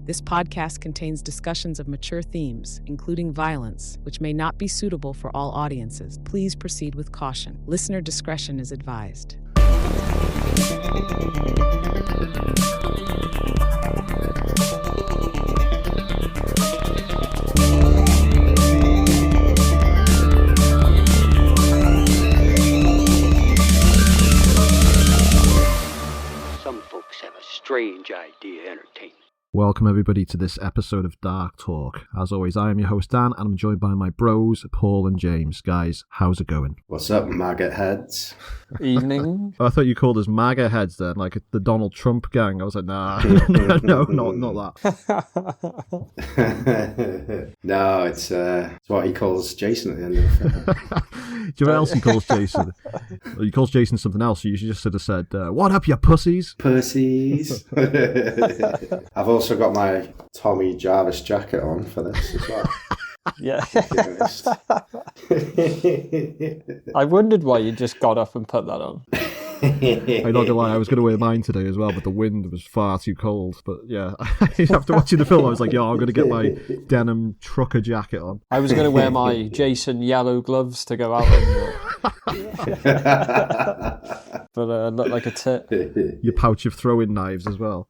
This podcast contains discussions of mature themes, including violence, which may not be suitable for all audiences. Please proceed with caution. Listener discretion is advised. Some folks have a strange idea of entertainment. Welcome everybody to this episode of Dark Talk. As always, I am your host Dan, and I'm joined by my bros, Paul and James. Guys, how's it going? What's up, maggot heads? Evening. I thought you called us MAGA heads then, like the Donald Trump gang. I was like, nah, no, not that. No, it's what he calls Jason at the end of the film. Do you know what else he calls Jason? Well, he calls Jason something else. You should just sort of said, what up, you pussies? Pussies. I've also got my Tommy Jarvis jacket on for this as well. Yeah. I wondered why you just got up and put that on. I'm not gonna lie, I was gonna wear mine today as well, but the wind was far too cold. But yeah, after watching the film, I was like, yo, I'm gonna get my denim trucker jacket on. I was gonna wear my Jason yellow gloves to go out in, but look like a tit. Your pouch of throwing knives as well.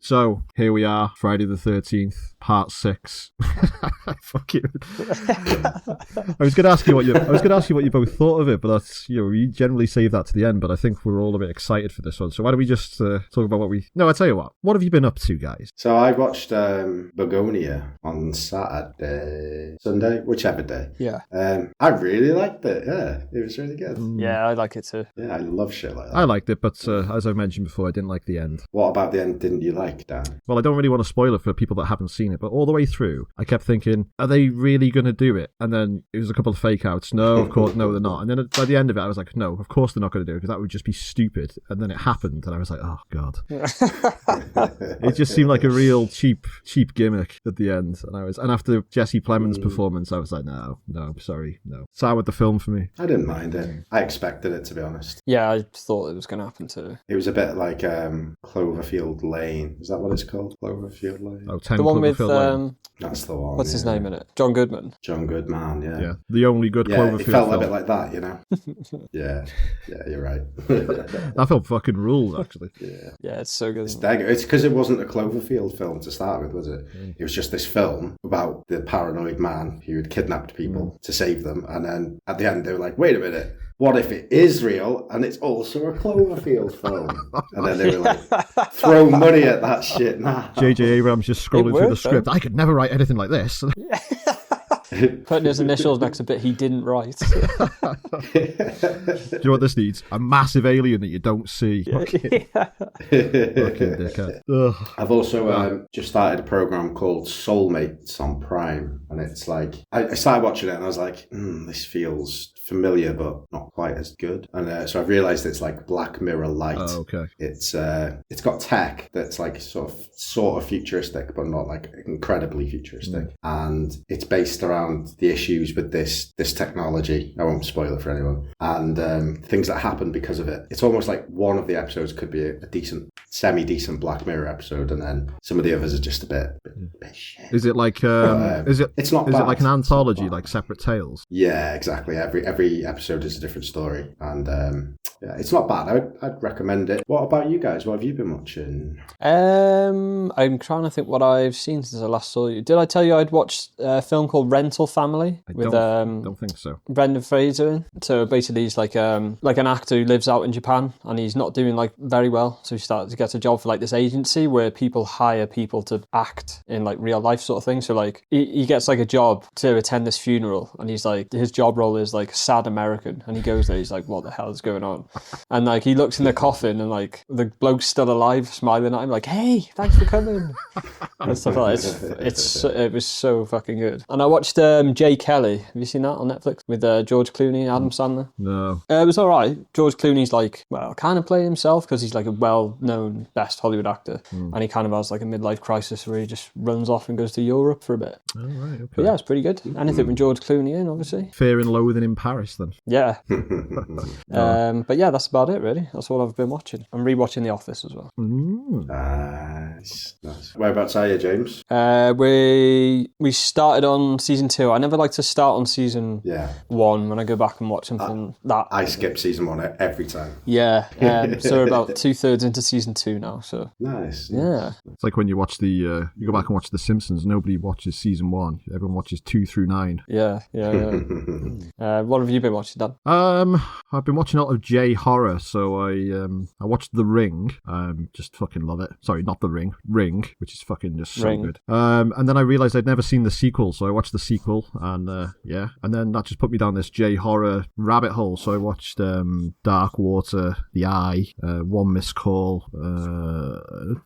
So here we are, Friday the 13th, part 6. Fuck you. I was going to ask you what you both thought of it, but that's, we generally save that to the end. But I think we're all a bit excited for this one. So why don't we just talk about what we? No, I tell you what have you been up to, guys? So I watched Begonia on Sunday, whichever day. Yeah. I really liked it. Yeah, it was really good. Yeah, I like it too. Yeah, I love shit like that. I liked it, but as I mentioned before, I didn't like the end. What about the end didn't you like, Dan? Well, I don't really want to spoil it for people that haven't seen it, but all the way through, I kept thinking, are they really going to do it? And then it was a couple of fake outs. No, of course, no, they're not. And then by the end of it, I was like, no, of course they're not going to do it, because that would just be stupid. And then it happened, and I was like, oh, God. It just seemed like a real cheap gimmick at the end. And after Jesse Plemons' performance, I was like, no, sorry, no. Sour with the film for me. I didn't mind it. I expected it, to be honest. Yeah, I thought it was going to happen too. It was a bit like Cloverfield Lane. Is that what it's called? Cloverfield Lane? Oh, 10 the one with Lane. That's the one. What's his name in it? John Goodman. John Goodman, yeah. Yeah, the only good Cloverfield it felt film. a bit like that, Yeah, you're right. That film fucking ruled, actually. Yeah, it's so good. It's because it wasn't a Cloverfield film to start with, was it? It was just this film about the paranoid man who had kidnapped people to save them, and then at the end they were like, wait a minute, what if it is real and it's also a Cloverfield film? And then they were like, throw money at that shit now. J.J. Abrams just scrolling through the script. I could never write anything like this. Putting his initials next to a bit he didn't write. Do you know what this needs? A massive alien that you don't see. Fucking dickhead. I've also just started a program called Soulmates on Prime, and it's like I started watching it and I was like, this feels familiar but not quite as good, and so I've realised it's like Black Mirror light. Oh, okay. It's got tech that's like sort of futuristic but not like incredibly futuristic, and it's based around the issues with this technology. I won't spoil it for anyone, and things that happen because of it. It's almost like one of the episodes could be a decent, semi-decent Black Mirror episode, and then some of the others are just a bit shit. Is it like it's not bad. It like an anthology, like separate tales? Yeah, exactly. Every episode is a different story, and it's not bad. I'd recommend it. What about you guys? What have you been watching? I'm trying to think what I've seen since I last saw you. Did I tell you I'd watched a film called Rental Family with don't think so. Brendan Fraser in? So basically he's like an actor who lives out in Japan, and he's not doing like very well, so he starts to get a job for like this agency where people hire people to act in like real life sort of thing. So like he gets like a job to attend this funeral, and he's like, his job role is like sad American, and he goes there, he's like, what the hell is going on? And like he looks in the coffin, and like the bloke's still alive, smiling at him like, hey, thanks for coming, and stuff like that. It was so fucking good. And I watched Jay Kelly. Have you seen that on Netflix with George Clooney and Adam Sandler? No. It was alright. George Clooney's like, well, kind of playing himself because he's like a well-known best Hollywood actor, and he kind of has like a midlife crisis where he just runs off and goes to Europe for a bit. Oh, right, okay. But yeah, it's pretty good. Anything with George Clooney in, obviously. Fear and Loathing in Paris. Harris then. Yeah. But yeah, that's about it really. That's all I've been watching. I'm rewatching The Office as well. Nice. Whereabouts are you, James? We started on season 2. I never like to start on season 1 when I go back and watch something that I skip season 1 every time. Yeah. So we're about 2/3 into season 2 now. So nice. Yeah. It's like when you watch you go back and watch The Simpsons. Nobody watches season 1. Everyone watches 2 through 9. Yeah. What have you been watching, Dan? I've been watching a lot of J-horror. So I watched The Ring. Just fucking love it. Sorry, not The Ring. Ring, which is fucking just so good. And then I realized I'd never seen the sequel, so I watched the sequel, and and then that just put me down this J-horror rabbit hole. So I watched Dark Water, The Eye, One Missed Call,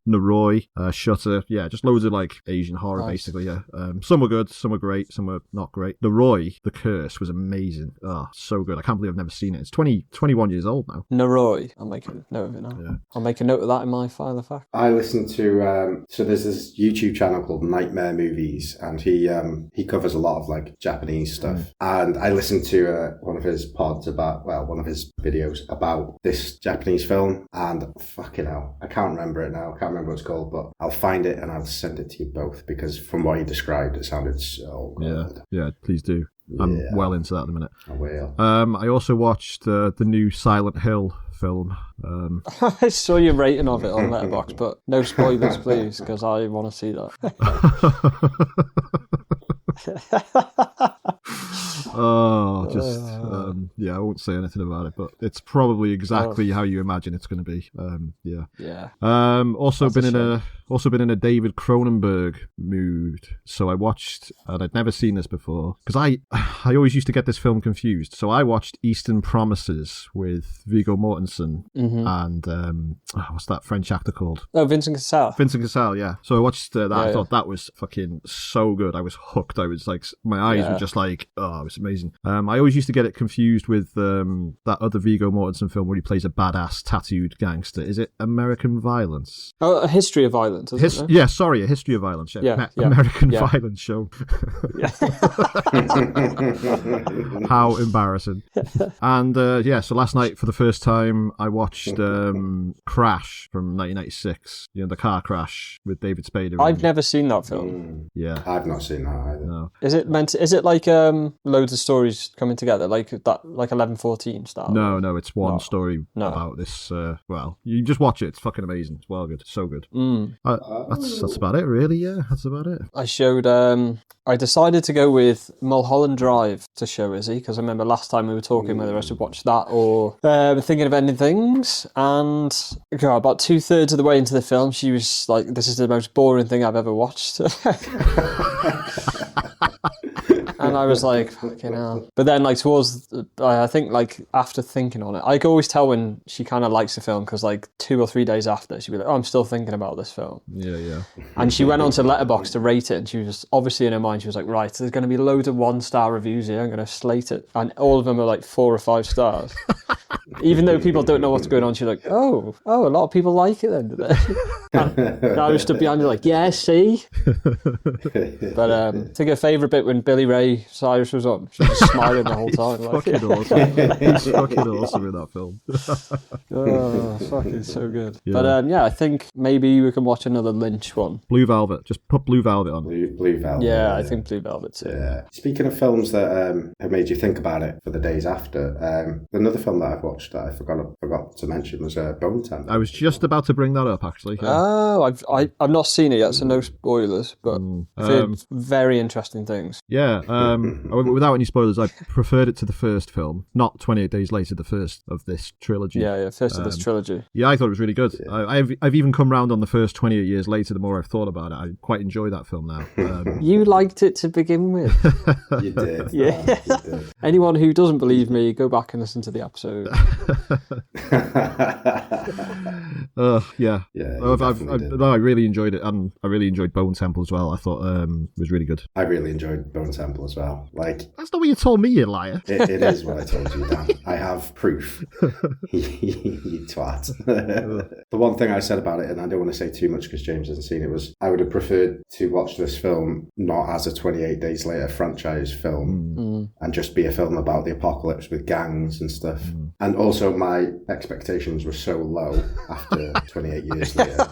Noroi, Shutter. Yeah, just loads of like Asian horror, basically. Yeah, some were good, some were great, some were not great. Noroi, The Curse, was amazing. Oh, so good. I can't believe I've never seen it. It's 21 years old now. Noroi. I'll make a note of it now. Yeah. I'll make a note of that in my file of facts. I listen to so there's this YouTube channel called Nightmare Movies, and he covers a lot of like Japanese stuff. And I listened to one of his one of his videos about this Japanese film, and fucking hell, I can't remember it now. I can't remember what it's called, but I'll find it and I'll send it to you both, because from what he described, it sounded so good. Yeah, please do. I'm well into that at the minute. I will. I also watched the new Silent Hill film. I saw your rating of it on Letterboxd, but no spoilers, please, because I want to see that. I won't say anything about it, but it's probably exactly how you imagine it's going to be. Also been in a David Cronenberg mood, so I watched, and I'd never seen this before, because I always used to get this film confused. So I watched Eastern Promises with Viggo Mortensen and what's that French actor called? Oh, Vincent Cassel. Vincent Cassel, yeah. So I watched that. I thought that was fucking so good. I was hooked. I was like, my eyes were just like, oh, it was amazing. I always used to get it confused with that other Viggo Mortensen film where he plays a badass tattooed gangster. Is it American Violence? Oh, A History of Violence. A History of Violence. American Violence show. How embarrassing. And so last night for the first time I watched Crash from 1996. The car crash with David Spade. I've never seen that film. Yeah, I've not seen that either. No. Is it like loads of stories coming together, like 11-14 style? No, it's one story about this. You just watch it. It's fucking amazing. It's well good. It's so good. That's about it, really. Yeah, that's about it. I decided to go with Mulholland Drive to show Izzy, because I remember last time we were talking whether I should watch that or Thinking of Ending Things, and about 2/3 of the way into the film she was like, this is the most boring thing I've ever watched. And I was like, fucking hell. But then, like, I think, like, after thinking on it, I can always tell when she kind of likes the film, because, like, 2 or 3 days after, she'd be like, oh, I'm still thinking about this film. Yeah. And she went on to Letterboxd to rate it, and she was, obviously in her mind, she was like, right, there's going to be loads of 1-star reviews here, I'm going to slate it. And all of them are, like, 4 or 5 stars. Even though people don't know what's going on, she's like, oh, a lot of people like it then, do they? And I was stood behind her like, yeah, see? But I think her favourite bit when Billy Ray Cyrus was on, she was smiling the whole time. Like, fucking awesome. He's fucking awesome in that film. Oh, fucking so good. Yeah. But I think maybe we can watch another Lynch one. Blue Velvet. Just put Blue Velvet on. Blue Velvet. Yeah, I think Blue Velvet too. Yeah. Speaking of films that have made you think about it for the days after, another film that I've watched that I forgot to mention was Bone Tender. I was just about to bring that up, actually. Yeah. Oh, I've not seen it yet, so no spoilers, but I've heard very interesting things. Yeah, without any spoilers, I preferred it to the first film, not 28 Days Later, the first of this trilogy. Yeah, first of this trilogy. Yeah, I thought it was really good. Yeah. I've even come round on the first 28 Years Later. The more I've thought about it, I quite enjoy that film now. You liked it to begin with. You did. Yeah. You did. Anyone who doesn't believe me, go back and listen to the episode. Yeah. Yeah, I really enjoyed it, and I really enjoyed Bone Temple as well. I thought it was really good. I really enjoyed Bone Temple as well. Like, that's not what you told me, you liar. It is what I told you, Dan. I have proof. You twat. The one thing I said about it, and I don't want to say too much because James hasn't seen it, was I would have preferred to watch this film not as a 28 Days Later franchise film and just be a film about the apocalypse with gangs and stuff. And also my expectations were so low after 28 years later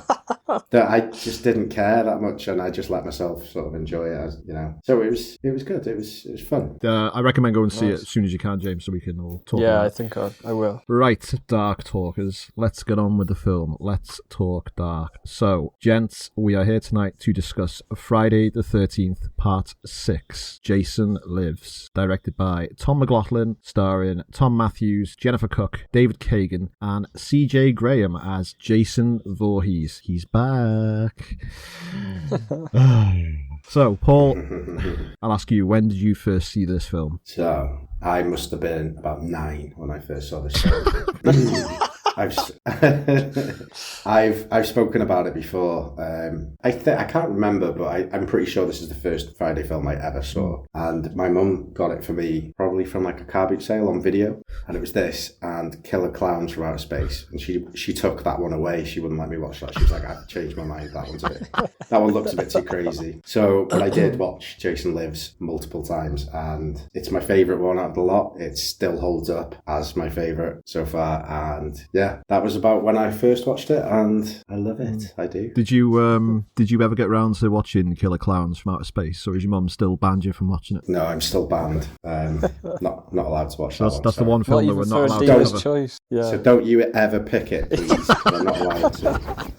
that I just didn't care that much, and I just let myself sort of enjoy it, as you know. So it was good. It was fun. I recommend going and see it as soon as you can, James, so we can all talk. Yeah, I think I will. Right, Dark Talkers, let's get on with the film. Let's talk dark. So, gents, we are here tonight to discuss Friday the 13th, Part 6, Jason Lives, directed by Tom McLaughlin, starring Tom Matthews, Jennifer Cook, David Kagan, and CJ Graham as Jason Voorhees. He's back. So, Paul, I'll ask you, when did you first see this film? So, I must have been about 9 when I first saw this film. I've spoken about it before. I can't remember, but I'm pretty sure this is the first Friday film I ever saw. And my mum got it for me probably from like a car boot sale on video. And it was this and Killer Clowns from Outer Space. And she took that one away. She wouldn't let me watch that. She was like, I've changed my mind. That one looks a bit too crazy. So, but I did watch Jason Lives multiple times, and it's my favourite one out of the lot. It still holds up as my favourite so far. And yeah, that was about when I first watched it, and I love it. I do. Did you ever get round to watching Killer Clowns from Outer Space, or is your mum still banned you from watching it? No, I'm still banned. Not allowed to watch that one. That's the one film that we're not allowed to dealer's choice. Yeah. So don't you ever pick it, please. I'm not allowed to.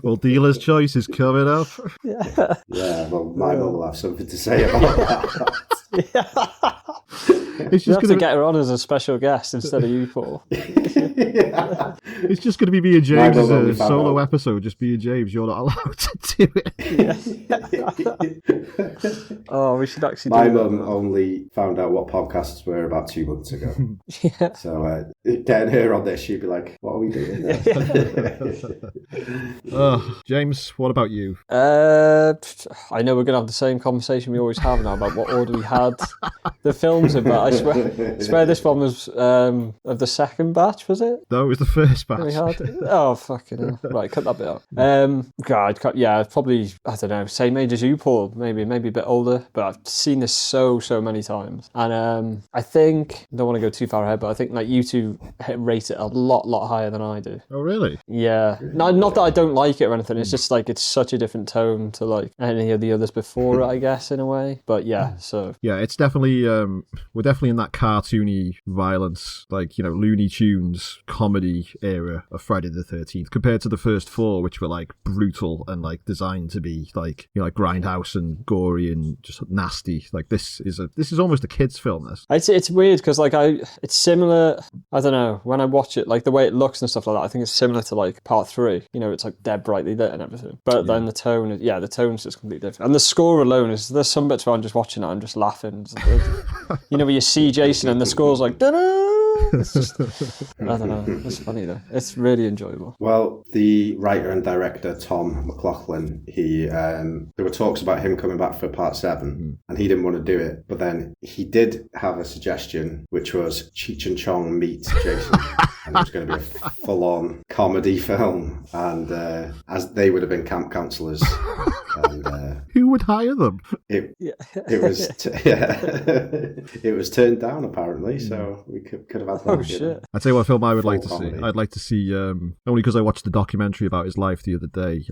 Well, Dealer's Choice is coming up. Yeah, well, my mum will have something to say about that. It's just going to get her on as a special guest instead of you, Paul. Yeah. It's just going to be me and James as a solo episode. Just me and James. You're not allowed to do it. Oh, we should actually. My mum only found out what podcasts were about 2 months ago. Yeah. So getting her on this, she'd be like, "What are we doing?" James, what about you? I know we're going to have the same conversation we always have now about what order we had the films in, but I swear this one was of the second batch, was it? No, it was the first batch. We had? Oh, fucking hell. Right, cut that bit out. Probably, I don't know, same age as you, Paul, maybe a bit older, but I've seen this so many times. And I think, don't want to go too far ahead, but I think like you two rate it a lot higher than I do. Oh, really? Yeah. No, not that I don't like it or anything, it's just like it's such a different tone to like any of the others before it, I guess, in a way. But yeah, so. Yeah, it's definitely, we're definitely in that cartoony violence, like, you know, Looney Tunes comedy era of Friday the 13th, compared to the first 4, which were like brutal and like designed to be like, you know, like grindhouse and gory and just nasty. Like this is almost a kid's film. This. It's weird because like it's similar. I don't know, when I watch it, like the way it looks and stuff like that, I think it's similar to like Part 3. You know, it's like dead brightly lit and everything. But then the tone, the tone's just completely different. And the score alone there's some bits where I'm just watching it, I'm just laughing. You know, where you see Jason and the score's like, da-da! It's just, I don't know. It's funny though. It's really enjoyable. Well, the writer and director Tom McLaughlin, there were talks about him coming back for Part 7, and he didn't want to do it. But then he did have a suggestion, which was Cheech and Chong meet Jason, and it was going to be a full-on comedy film, and as they would have been camp counselors. And, who would hire them? It was it was turned down apparently, so we could have had that. Oh shit! I'd say what film I would like to comedy. see. I'd like to see only because I watched the documentary about his life the other day.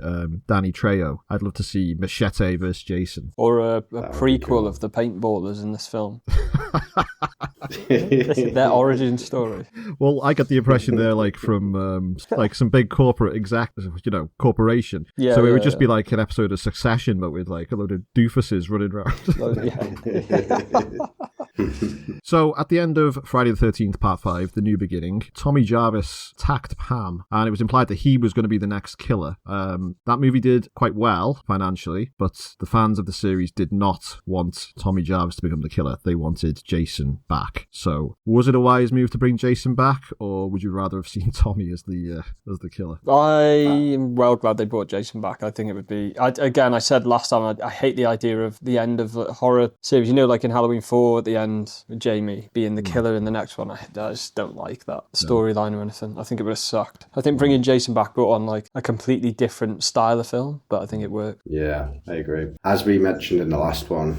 Danny Trejo. I'd love to see Machete versus Jason, or a prequel cool. of the paintballers in this film. Their origin story. Well, I get the impression they're like from like some big corporate corporation. Yeah. So it would just be like an episode of Succession, but with like a load of doofuses running around. So at the end of Friday the 13th, Part 5, The New Beginning, Tommy Jarvis attacked Pam, and it was implied that he was going to be the next killer. That movie did quite well financially, but the fans of the series did not want Tommy Jarvis to become the killer. They wanted Jason back. back. So, was it a wise move to bring Jason back, or would you rather have seen Tommy as the killer? I am well glad they brought Jason back. I think it would be... I said last time, I hate the idea of the end of a horror series. You know, like in Halloween 4 at the end, with Jamie being the killer in the next one. I just don't like that storyline or anything. I think it would have sucked. I think bringing Jason back brought on like a completely different style of film, but I think it worked. Yeah, I agree. As we mentioned in the last one,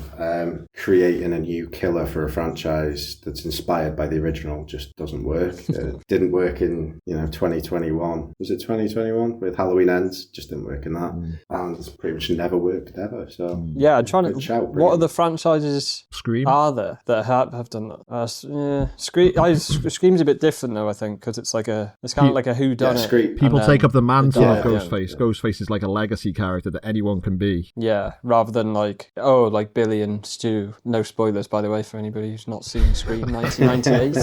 creating a new killer for a franchise that's inspired by the original just doesn't work. It didn't work in 2021. Was it 2021 with Halloween Ends? Just didn't work in that, and it's pretty much never worked ever. So yeah, I'm trying to. What other franchises Scream are there that have done that? Scream's a bit different though, I think, because it's kind of like a whodunit. People take up the mantle of Ghostface. Ghostface is like a legacy character that anyone can be. Yeah, rather than like Billy and Stu. No spoilers, by the way, for anybody who's not seen Scream 1998.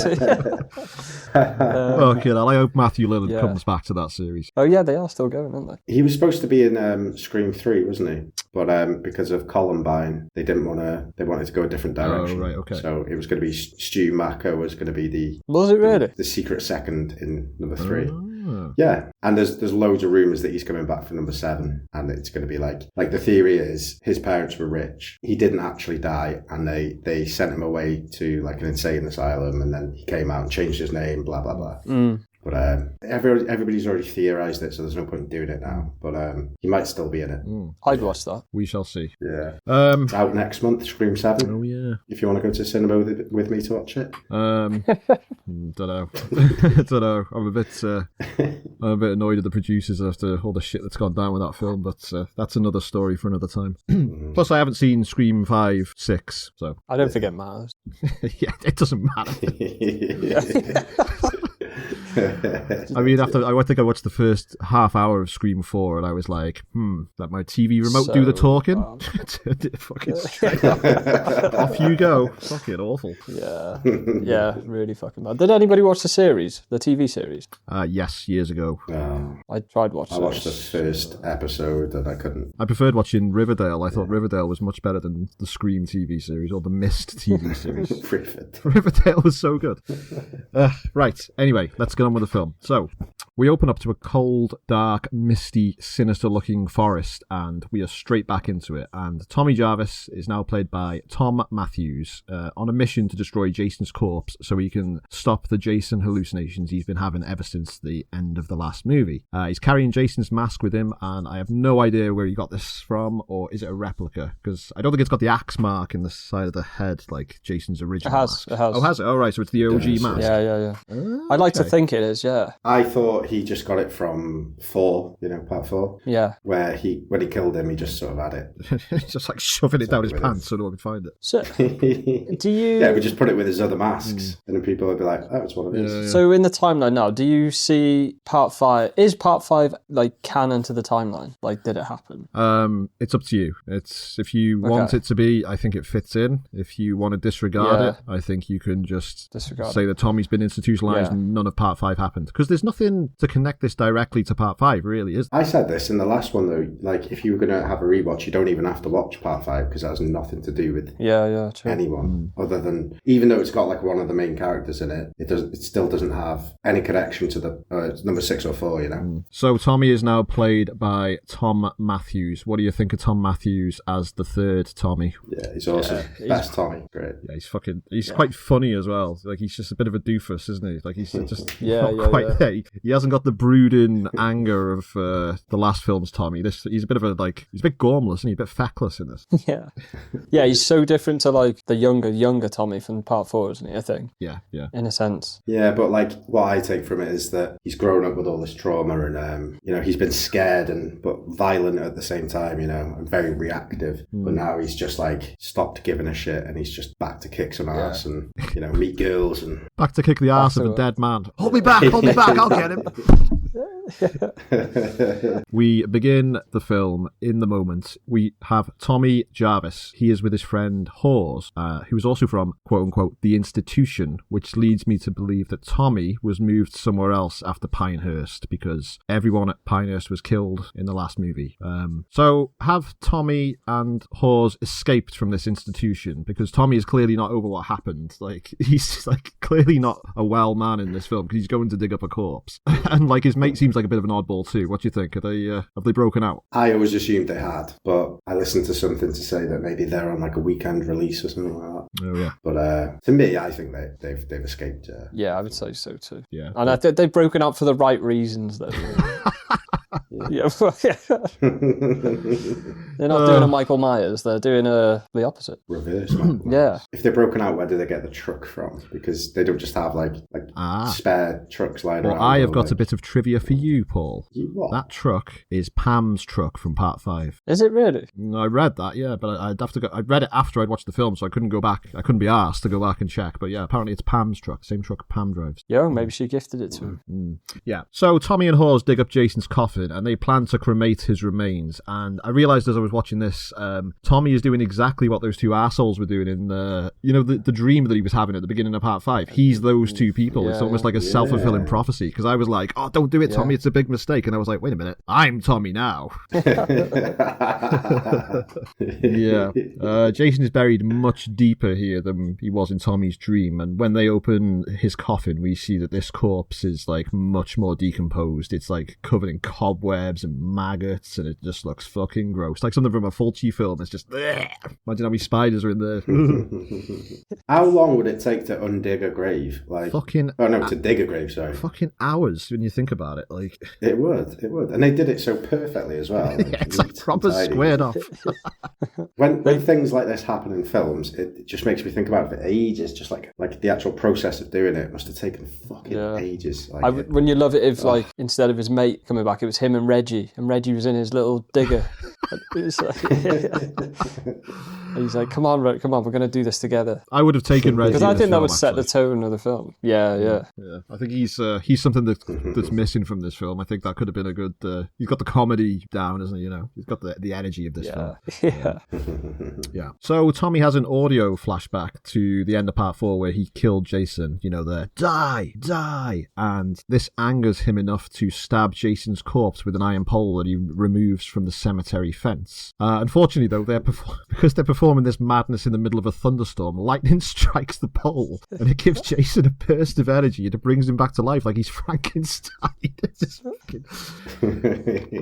Okay, I hope Matthew Lillard comes back to that series. Oh yeah, they are still going, aren't they? He was supposed to be in Scream 3, wasn't he? But because of Columbine, they didn't want to. They wanted to go a different direction. Oh, right, okay. So it was going to be Stu Macker was going to be the. Was it really? The secret second in number 3. Oh. Yeah, and there's loads of rumours that he's coming back for number 7, and it's going to be like the theory is his parents were rich. He didn't actually die, and they sent him away to like an insane asylum, and then he came out and changed his name, blah blah blah. But everybody's already theorised it, so there's no point in doing it now. But he might still be in it. I'd watch that. We shall see. Yeah. Out next month, Scream 7. Oh, yeah. If you want to go to the cinema with me to watch it. Don't know. Don't know. I'm a bit annoyed at the producers after all the shit that's gone down with that film, but that's another story for another time. Plus, I haven't seen Scream 5, 6, so... I don't think it matters. Yeah, it doesn't matter. I mean, I think I watched the first half hour of Scream 4 and I was like, let my TV remote do the talking? Turned it fucking straight off. Off you go. Fucking awful. Yeah. Yeah, really fucking bad. Did anybody watch the series? The TV series? Yes, years ago. I tried watching it. I watched the first episode and I couldn't. I preferred watching Riverdale. I thought Riverdale was much better than the Scream TV series or the Mist TV series. Riverdale was so good. Right, anyway, let's get on with the film. So, we open up to a cold, dark, misty, sinister-looking forest, and we are straight back into it. And Tommy Jarvis is now played by Tom Matthews, on a mission to destroy Jason's corpse so he can stop the Jason hallucinations he's been having ever since the end of the last movie. He's carrying Jason's mask with him, and I have no idea where he got this from, or is it a replica? Because I don't think it's got the axe mark in the side of the head like Jason's original mask. It has. Oh, has it? Oh, right, so it's the OG mask. Yeah. I'd like to think it is, yeah. I thought he just got it from 4, part 4. Yeah. Where when he killed him, he just sort of had it. Just like shoving it down his pants so no one could find it. So, do you... Yeah, we just put it with his other masks, and then people would be like, oh, it's one of his. Yeah. So in the timeline now, do you see part 5... Is part 5, like, canon to the timeline? Like, did it happen? It's up to you. It's if you want it to be, I think it fits in. If you want to disregard it, I think you can just say that Tommy's been institutionalized and none of part 5 happened. Because there's nothing to connect this directly to part 5, really, is there? I said this in the last one, though. Like, if you were going to have a rewatch, you don't even have to watch part 5 because it has nothing to do with true. anyone other than, even though it's got like one of the main characters in it, it still doesn't have any connection to the number 6 or 4, So Tommy is now played by Tom Matthews. What do you think of Tom Matthews as the third Tommy? Yeah, he's awesome. Best Tommy. Great. Yeah, he's quite funny as well. Like, he's just a bit of a doofus, isn't he? Like, he's just he hasn't got the brooding anger of the last film's Tommy. He's a bit of he's a bit gormless, isn't he? A bit feckless in this. Yeah, he's so different to like the younger Tommy from part 4, isn't he? I think. Yeah. In a sense. Yeah, but like what I take from it is that he's grown up with all this trauma, and he's been scared but violent at the same time, and very reactive. But now he's just like stopped giving a shit, and he's just back to kick some ass and meet girls and back to kick the ass of a dead man. Hold me back, I'll get him. We begin the film in the moment. We have Tommy Jarvis. He is with his friend Hawes, who is also from, quote-unquote, the institution, which leads me to believe that Tommy was moved somewhere else after Pinehurst, because everyone at Pinehurst was killed in the last movie. So have Tommy and Hawes escaped from this institution? Because Tommy is clearly not over what happened. Like, he's like clearly not a well man in this film, because he's going to dig up a corpse. And like his mate seems like a bit of an oddball too. What do you think? Have they broken out? I always assumed they had, but I listened to something to say that maybe they're on like a weekend release or something like that. Oh yeah. But to me, I think they've escaped. Yeah, I would say so too. Yeah. And I think they've broken out for the right reasons, though. Yeah. They're not doing a Michael Myers. They're doing the opposite. Reverse. Michael Yeah. If they're broken out, where do they get the truck from? Because they don't just have like spare trucks lying around. Well, I have got a bit of trivia for you, Paul. What? That truck is Pam's truck from Part 5. Is it really? I read that, yeah, but I'd have to go. I read it after I'd watched the film, so I couldn't go back. I couldn't be asked to go back and check. But yeah, apparently it's Pam's truck, same truck Pam drives. Yeah, maybe she gifted it to him. Yeah. So Tommy and Hawes dig up Jason's coffin, and they plan to cremate his remains. And I realised as I was watching this, Tommy is doing exactly what those two assholes were doing in the dream that he was having at the beginning of Part 5. He's those two people. It's almost like a self-fulfilling prophecy. Because I was like, oh, don't do it, Tommy. It's a big mistake. And I was like, wait a minute, I'm Tommy now. Yeah. Jason is buried much deeper here than he was in Tommy's dream. And when they open his coffin, we see that this corpse is like much more decomposed. It's like covered in cobwebs and maggots, and it just looks fucking gross. Like something from a Fulci film. It's just, bleh. Imagine how many spiders are in there. How long would it take to undig a grave? Like to dig a grave, sorry. Fucking hours when you think about it. Like it would. And they did it so perfectly as well. Like, yeah, it's like proper squared off. when things like this happen in films, it just makes me think about it for ages. Just like the actual process of doing it must have taken fucking ages. Like, when you love it if like instead of his mate coming back, it was him and Reggie was in his little digger. He's like, come on, we're going to do this together. I would have taken Reggie. Because I think that would actually set the tone of the film. Yeah. I think he's something that's missing from this film. I think that could have been a good. He's got the comedy down, isn't he? You know, he's got the energy of this film. Yeah. So Tommy has an audio flashback to the end of Part 4 where he killed Jason. You know, the die, and this angers him enough to stab Jason's corpse with an iron pole that he removes from the cemetery fence. Unfortunately, though, because they're performing this madness in the middle of a thunderstorm, lightning strikes the pole, and it gives Jason a burst of energy, and it brings him back to life like he's Frankenstein. It's just fucking...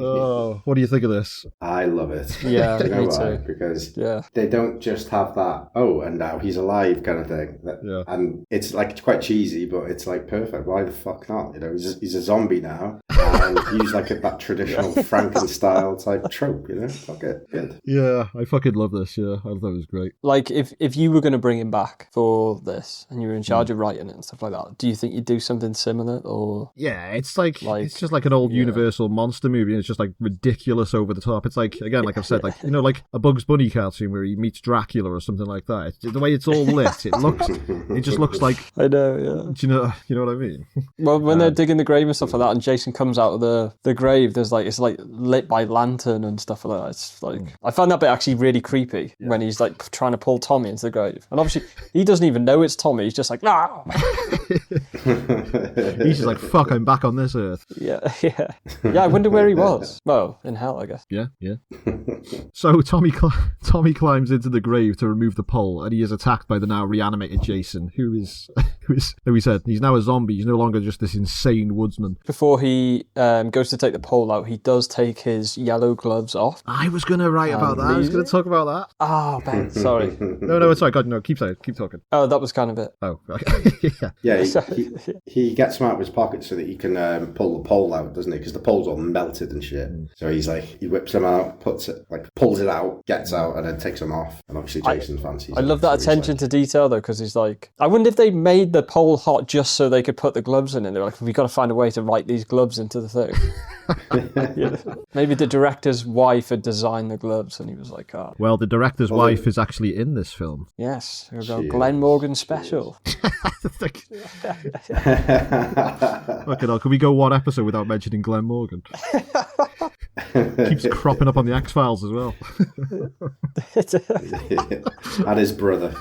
Oh, what do you think of this? I love it. Yeah, Do you know me why? too. Because they don't just have that, and now he's alive kind of thing. And it's like, it's quite cheesy, but it's like perfect. Why the fuck not? You know, he's a zombie now, and use like that traditional Frankenstein type trope, you know? Fuck it. Good. Yeah, I fucking love this. Yeah, I thought it was great. Like, if you were going to bring him back for this and you were in charge of writing it and stuff like that, do you think you'd do something similar? Or yeah, it's like it's just like an old Universal monster movie, and it's just like ridiculous over the top. It's like, again, like I've said, like, you know, like a Bugs Bunny cartoon where he meets Dracula or something like that. It's, the way it's all lit, it just looks like, I know, yeah. Do you know what I mean? Well, when they're digging the grave and stuff like that, and Jason comes out of the grave, there's like, it's like lit by lantern and stuff like that. It's like, I found that bit actually really creepy when he's like trying to pull Tommy into the grave, and obviously he doesn't even know it's Tommy. He's just like, nah. He's just like, fuck, I'm back on this earth. Yeah. I wonder where he was. Well, in hell, I guess. Yeah. So Tommy climbs into the grave to remove the pole, and he is attacked by the now reanimated Jason, who we said, he's now a zombie. He's no longer just this insane woodsman. Before he goes to take the pole out, he does take his yellow gloves off. I was going to write about that. I was going to talk about that. Oh, Ben, sorry. No, it's all right. God, no, keep talking. Oh, that was kind of it. Oh, okay. Yeah, he gets them out of his pocket so that he can pull the pole out, doesn't he? Because the pole's all melted and shit. So he's like, he whips them out, pulls it out, gets out, and then takes them off. And obviously Jason fancies. I love that attention to detail though, because he's like, I wonder if they made the pole hot just so they could put the gloves in it. They're like, we've got to find a way to write these gloves into into the thing. Yeah. Maybe the director's wife had designed the gloves and he was like, oh. Well, the director's wife is actually in this film. Yes, we've got Glenn Morgan special. Fucking hell, can we go one episode without mentioning Glenn Morgan? Keeps cropping up on the X-Files as well. And his brother.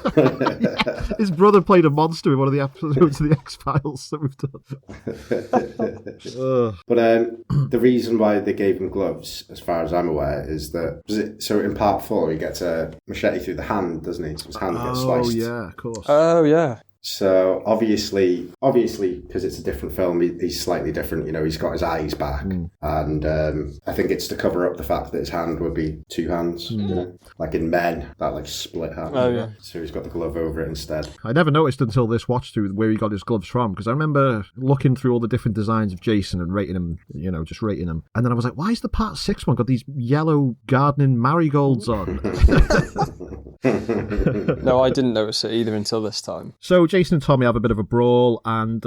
His brother played a monster in one of the episodes of the X-Files that we've done. But the reason why they gave him gloves, as far as I'm aware, is that... So in part 4, he gets a machete through the hand, doesn't he? So his hand gets sliced. Oh, yeah, of course. Oh, yeah. So obviously, because it's a different film, he's slightly different. You know, he's got his eyes back, and I think it's to cover up the fact that his hand would be 2 hands. You know? Like in Men, that like split hand. Oh yeah. So he's got the glove over it instead. I never noticed until this watch through where he got his gloves from, because I remember looking through all the different designs of Jason and rating him, you know, just rating him, and then I was like, why is the Part 6 one got these yellow gardening marigolds on? No, I didn't notice it either until this time. So Jason and Tommy have a bit of a brawl, and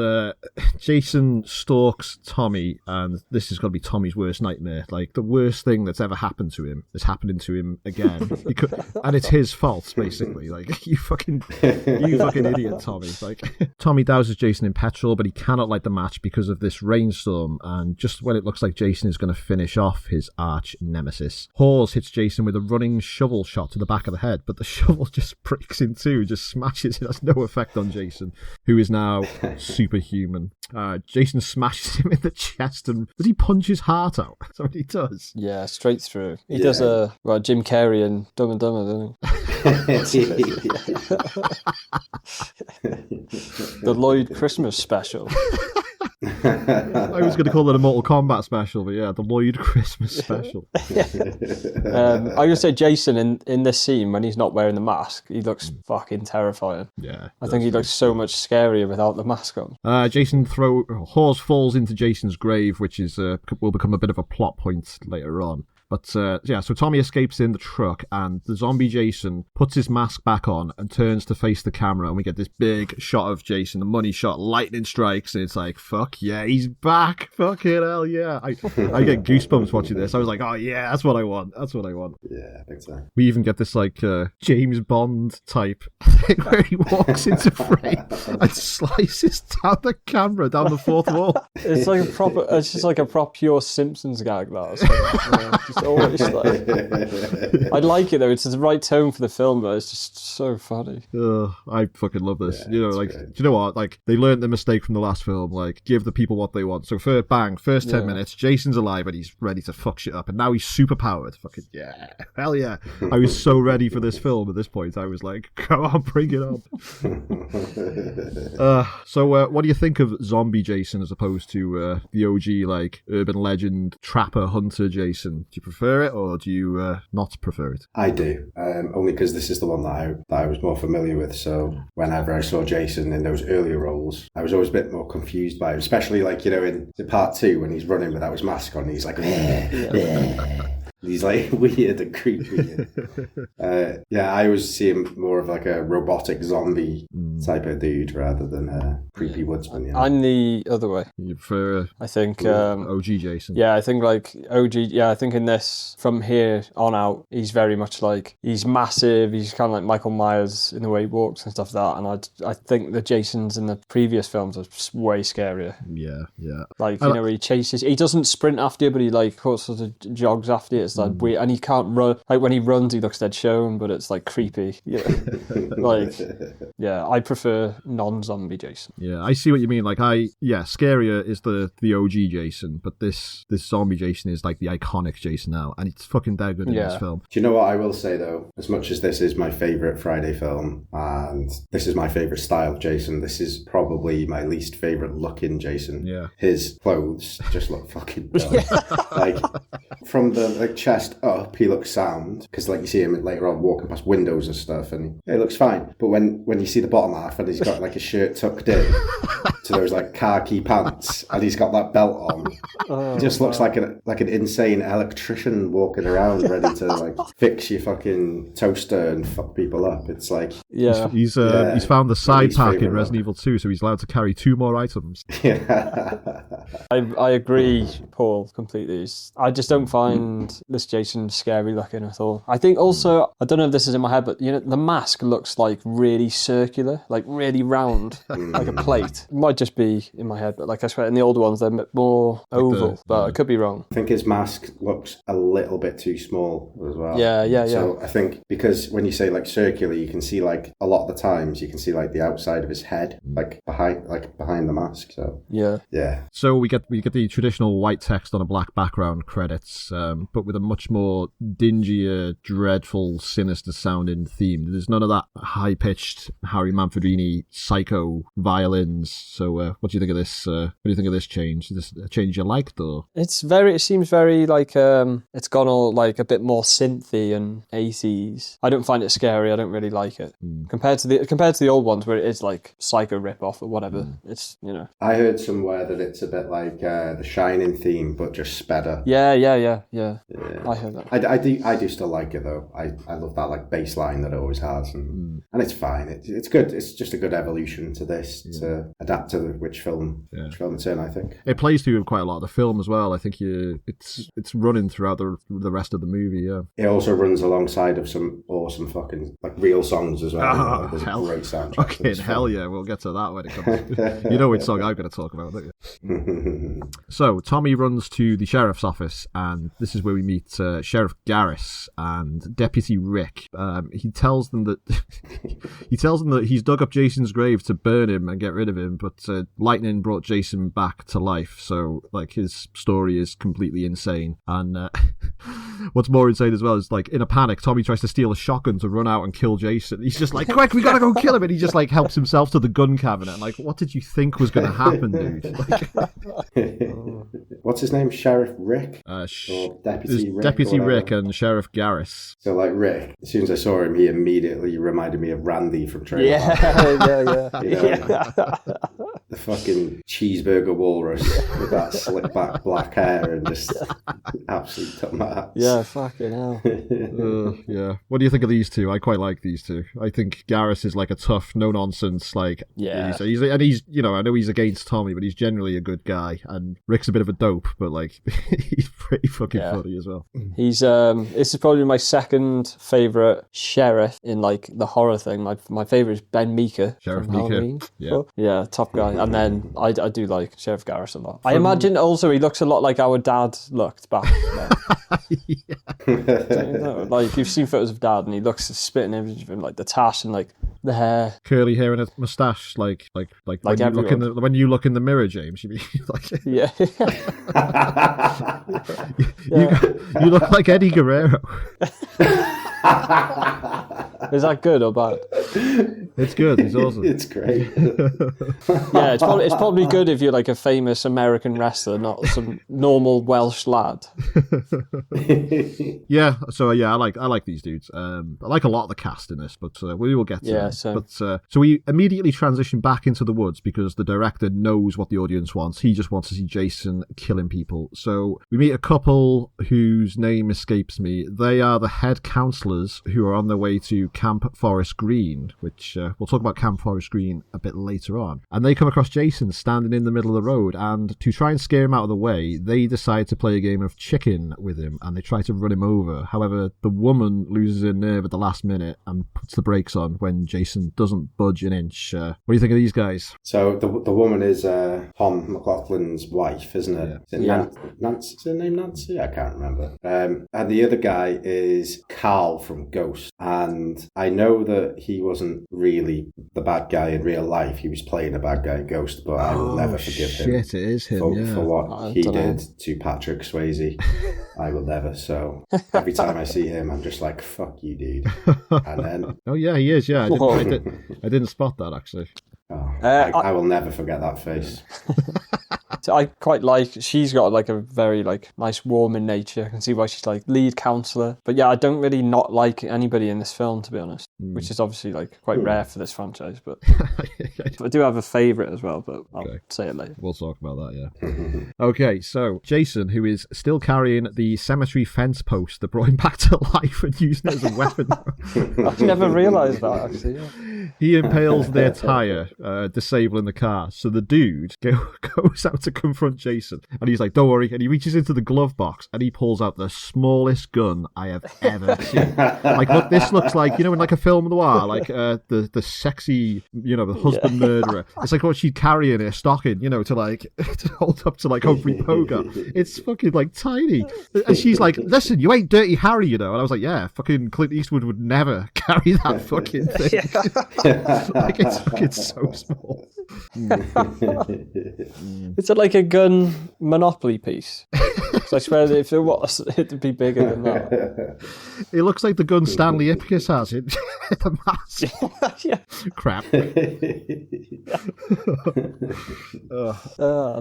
Jason stalks Tommy, and this is going to be Tommy's worst nightmare. Like, the worst thing that's ever happened to him is happening to him again. And it's his fault, basically. Like, you fucking idiot, Tommy. Like, Tommy douses Jason in petrol, but he cannot light the match because of this rainstorm, and just when it looks like Jason is going to finish off his arch nemesis, Hawes hits Jason with a running shovel shot to the back of the head, but the shovel just breaks in two, just smashes. It has no effect on Jason, who is now superhuman. Jason smashes him in the chest, and does he punch his heart out? That's what he does. Yeah, straight through. He does Jim Carrey in Dumb and Dumber, doesn't he? The Lloyd Christmas special. I was going to call it a Mortal Kombat special, but yeah, the Lloyd Christmas special. I'm going to say Jason in this scene, when he's not wearing the mask, he looks fucking terrifying. Yeah. I think he looks so much scarier without the mask on. Hawes falls into Jason's grave, which is will become a bit of a plot point later on. But so Tommy escapes in the truck, and the zombie Jason puts his mask back on and turns to face the camera, and we get this big shot of Jason, the money shot, lightning strikes, and it's like, fuck yeah, he's back, fucking hell yeah. I get goosebumps watching this. I was like, oh yeah, that's what I want. Yeah, I think so. We even get this like James Bond type thing where he walks into frame and slices down the camera, down the fourth wall. It's just like a proper pure Simpsons gag, that. Just always like, I like it though. It's the right tone for the film, but it's just so funny. I fucking love this. Yeah, you know, like, great. Do you know what? Like, they learned the mistake from the last film. Like, give the people what they want. So first 10 minutes, Jason's alive and he's ready to fuck shit up, and now he's super powered. Fucking yeah, hell yeah! I was so ready for this film at this point. I was like, come on, bring it on. So what do you think of zombie Jason as opposed to the OG like urban legend trapper hunter Jason? Do you prefer it, or do you not prefer it? I do, only because this is the one that I was more familiar with. So whenever I saw Jason in those earlier roles, I was always a bit more confused by him, especially like, you know, in part 2 when he's running without his mask on, he's like, he's like weird and creepy. I always see him more of like a robotic zombie type of dude rather than a creepy woodsman. You know? I'm the other way. You prefer, I think, OG Jason. Yeah, I think like OG. Yeah, I think in this, from here on out, he's very much like, he's massive. He's kind of like Michael Myers in the way he walks and stuff like that. And I think the Jasons in the previous films are way scarier. Yeah. Like, you know, where he chases. He doesn't sprint after you, but he like sort of jogs after you. It's like weird, and he can't run. Like when he runs, he looks dead shown, but it's like creepy. Yeah, like I prefer non-zombie Jason. Yeah, I see what you mean. Like scarier is the OG Jason, but this zombie Jason is like the iconic Jason now, and it's fucking dead good in this film. Do you know what I will say though? As much as this is my favourite Friday film, and this is my favourite style of Jason, this is probably my least favourite looking Jason. Yeah, his clothes just look fucking dumb. Like from the chest up, he looks sound, because like you see him later on walking past windows and stuff, and he looks fine. But when you see the bottom half, and he's got like his shirt tucked in to those like khaki pants, and he's got that belt on, he just looks like an insane electrician walking around ready to like fix your fucking toaster and fuck people up. It's like he's found the side pack in Resident Evil 2, so he's allowed to carry 2 more items. I agree, Paul, completely. I just don't find this Jason scary looking at all. I think also, I don't know if this is in my head, but the mask looks like really circular, like really round, like a plate. It might just be in my head, but like I swear, in the older ones, they're more oval, but I could be wrong. I think his mask looks a little bit too small as well. Yeah. So I think because when you say like circular, you can see like a lot of the times you can see like the outside of his head, like behind the mask. So yeah. So we get the traditional white text on a black background credits, but with a much more dingier, dreadful, sinister sounding theme. There's none of that high pitched Harry Manfredini psycho violins. So what do you think of this? What do you think of this change? Is this a change you liked, or? It seems very like it's gone all like a bit more synthy and 80s. I don't find it scary. I don't really like it compared to the old ones where it is like psycho rip off or whatever. It's I heard somewhere that it's a bit like the Shining theme, but just spedder. Yeah. I heard that. I do still like it though. I love that like bass line that it always has, and it's fine. It's good. It's just a good evolution to this to adapt to which film it's in. I think it plays to quite a lot of the film as well. I think it's running throughout the rest of the movie. Yeah, it also runs alongside of some awesome fucking like real songs as well. There's hell. a great soundtrack. Okay, hell yeah, we'll get to that when it comes. You know which song I'm going to talk about, don't you? So Tommy runs to the sheriff's office, and this is where we meet Sheriff Garris and Deputy Rick. He tells them that he's dug up Jason's grave to burn him and get rid of him, but lightning brought Jason back to life. So like his story is completely insane. And what's more insane as well is like in a panic, Tommy tries to steal a shotgun to run out and kill Jason. He's just like, quick, we gotta go kill him, and he just like helps himself to the gun cabinet. Like, what did you think was going to happen, dude? What's his name? Sheriff Rick? Or Deputy Rick? Deputy Rick and Sheriff Garris. So like Rick, as soon as I saw him, he immediately reminded me of Randy from Trailer Park. The fucking cheeseburger walrus with that slick back black hair and just absolute dumbass. Yeah, fucking hell. Yeah. What do you think of these two? I quite like these two. I think Garris is like a tough, no nonsense, like he's I know he's against Tommy, but he's generally a good guy. And Rick's a bit of a dope, but like he's pretty fucking funny as well. He's this is probably my second favourite sheriff in like the horror thing. My favourite is Ben Meeker. Sheriff Meeker. Yeah, top guy. And then I do like Sheriff Garris a lot. I imagine also he looks a lot like our dad looked back then. Like you've seen photos of Dad, and he looks spitting image of him, like the tash and like the hair, curly hair and a moustache, like when you look in the mirror, James. You mean like you look like Eddie Guerrero. Is that good or bad? It's good. It's awesome. It's great. Yeah, it's probably good if you're like a famous American wrestler, not some normal Welsh lad. Yeah. So I like these dudes. I like a lot of the cast in this, but we will get to them. So. But so we immediately transition back into the woods because the director knows what the audience wants. He just wants to see Jason killing people. So we meet a couple whose name escapes me. They are the head counselors who are on their way to Camp Forest Green, which we'll talk about Camp Forest Green a bit later on. And they come across Jason standing in the middle of the road, and to try and scare him out of the way, they decide to play a game of chicken with him, and they try to run him over. However, the woman loses her nerve at the last minute and puts the brakes on when Jason doesn't budge an inch. What do you think of these guys? So the woman is Tom McLaughlin's wife, isn't it? Yeah. Nancy? Is her name Nancy? I can't remember. And the other guy is Carl from Ghost. And I know that he wasn't really the bad guy in real life. He was playing a bad guy in Ghost, but I will never forgive him. Shit, it is him, for what he did to Patrick Swayze. I will never. So every time I see him, I'm just like, fuck you, dude. And then... Oh, yeah, he is, yeah. I didn't spot that, actually. I will never forget that face. So I quite like, she's got like a very like nice warming nature. I can see why she's like lead counselor. But yeah, I don't really not like anybody in this film, to be honest, which is obviously like quite rare for this franchise. But I do have a favourite as well, but I'll say it later. We'll talk about that, yeah. Okay, so Jason, who is still carrying the cemetery fence post that brought him back to life and using it as a weapon. I never realised that, actually. Yeah. He impales their tyre, disabling the car. So the dude goes out to confront Jason, and he's like, don't worry, and he reaches into the glove box and he pulls out the smallest gun I have ever seen. Like, look, this looks like, in like a film noir, like the sexy, the husband murderer. It's like what she'd carry in her stocking, to like to hold up to like Humphrey Bogart. It's fucking like tiny. And she's like, listen, you ain't Dirty Harry, And I was like, yeah, fucking Clint Eastwood would never carry that fucking thing. Like, it's so small. Is it like a gun Monopoly piece? I swear that if it was, it'd be bigger than that. It looks like the gun Stanley Ipkiss has in the mask. Yeah. Crap.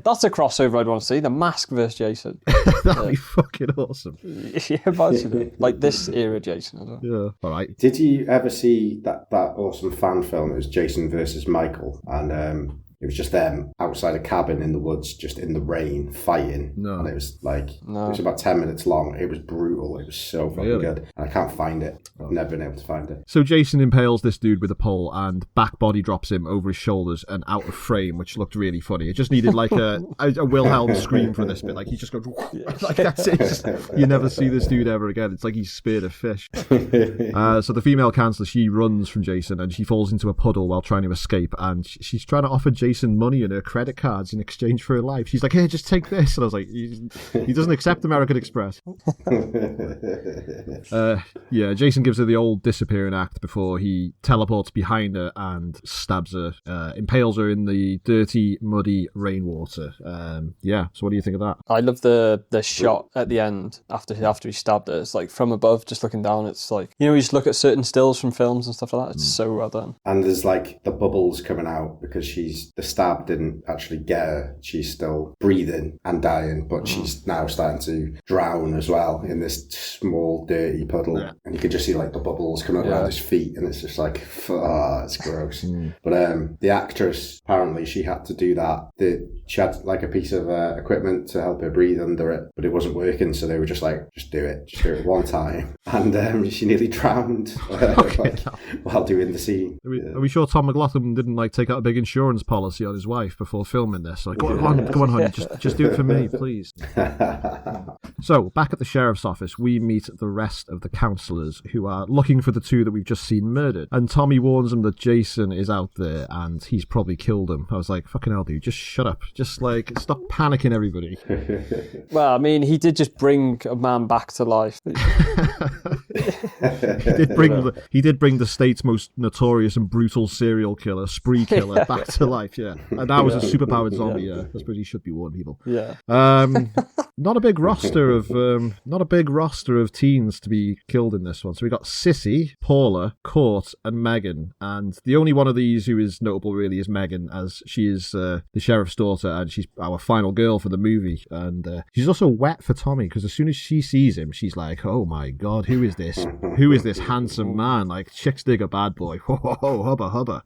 That's a crossover I'd want to see. The Mask versus Jason. That'd be fucking awesome. Yeah, imagine it. Like this era Jason as well. Yeah. All right. Did you ever see that awesome fan film? It was Jason versus Michael, and it was just them outside a cabin in the woods, just in the rain, fighting. No. And it was like, it was about 10 minutes long. It was brutal. It was so fucking good. And I can't find it. I've never been able to find it. So Jason impales this dude with a pole and back body drops him over his shoulders and out of frame, which looked really funny. It just needed like a Wilhelm scream for this bit. Like he just goes, like that's it. You never see this dude ever again. It's like he's speared a fish. So the female counselor, she runs from Jason and she falls into a puddle while trying to escape. And she's trying to offer Jason money and her credit cards in exchange for her life. She's like, hey, just take this. And I was like, he doesn't accept American Express. Jason gives her the old disappearing act before he teleports behind her and stabs her, impales her in the dirty, muddy rainwater. So what do you think of that? I love the shot at the end after he stabbed her. It's like from above, just looking down. It's like, you just look at certain stills from films and stuff like that. It's so well done. And there's like the bubbles coming out because the stab didn't actually get her. She's still breathing and dying, but she's now starting to drown as well in this small dirty puddle. Yeah. And you can just see like the bubbles coming around his feet, and it's just like, it's gross. But the actress, apparently she had to do that. She had like a piece of equipment to help her breathe under it, but it wasn't working, so they were just like, just do it one time. And she nearly drowned while doing the scene. Are we sure Tom McLaughlin didn't like take out a big insurance policy on his wife before filming this? Like, come on, honey, just do it for me, please. So, back at the sheriff's office, we meet the rest of the counsellors who are looking for the two that we've just seen murdered. And Tommy warns them that Jason is out there and he's probably killed him. I was like, fucking hell, dude, just shut up. Just like, stop panicking, everybody. Well, I mean, he did just bring a man back to life. He did bring the state's most notorious and brutal serial killer, spree killer, back to life, yeah. And that was a superpowered zombie, yeah. I suppose he should be warning people. Yeah. Not a big roster of teens to be killed in this one. So we got Sissy, Paula, Court, and Megan. And the only one of these who is notable really is Megan, as she is the sheriff's daughter and she's our final girl for the movie. And she's also wet for Tommy because as soon as she sees him, she's like, "Oh my god, who is this? Who is this handsome man? Like chicks dig a bad boy. Ho ho ho, hubba hubba."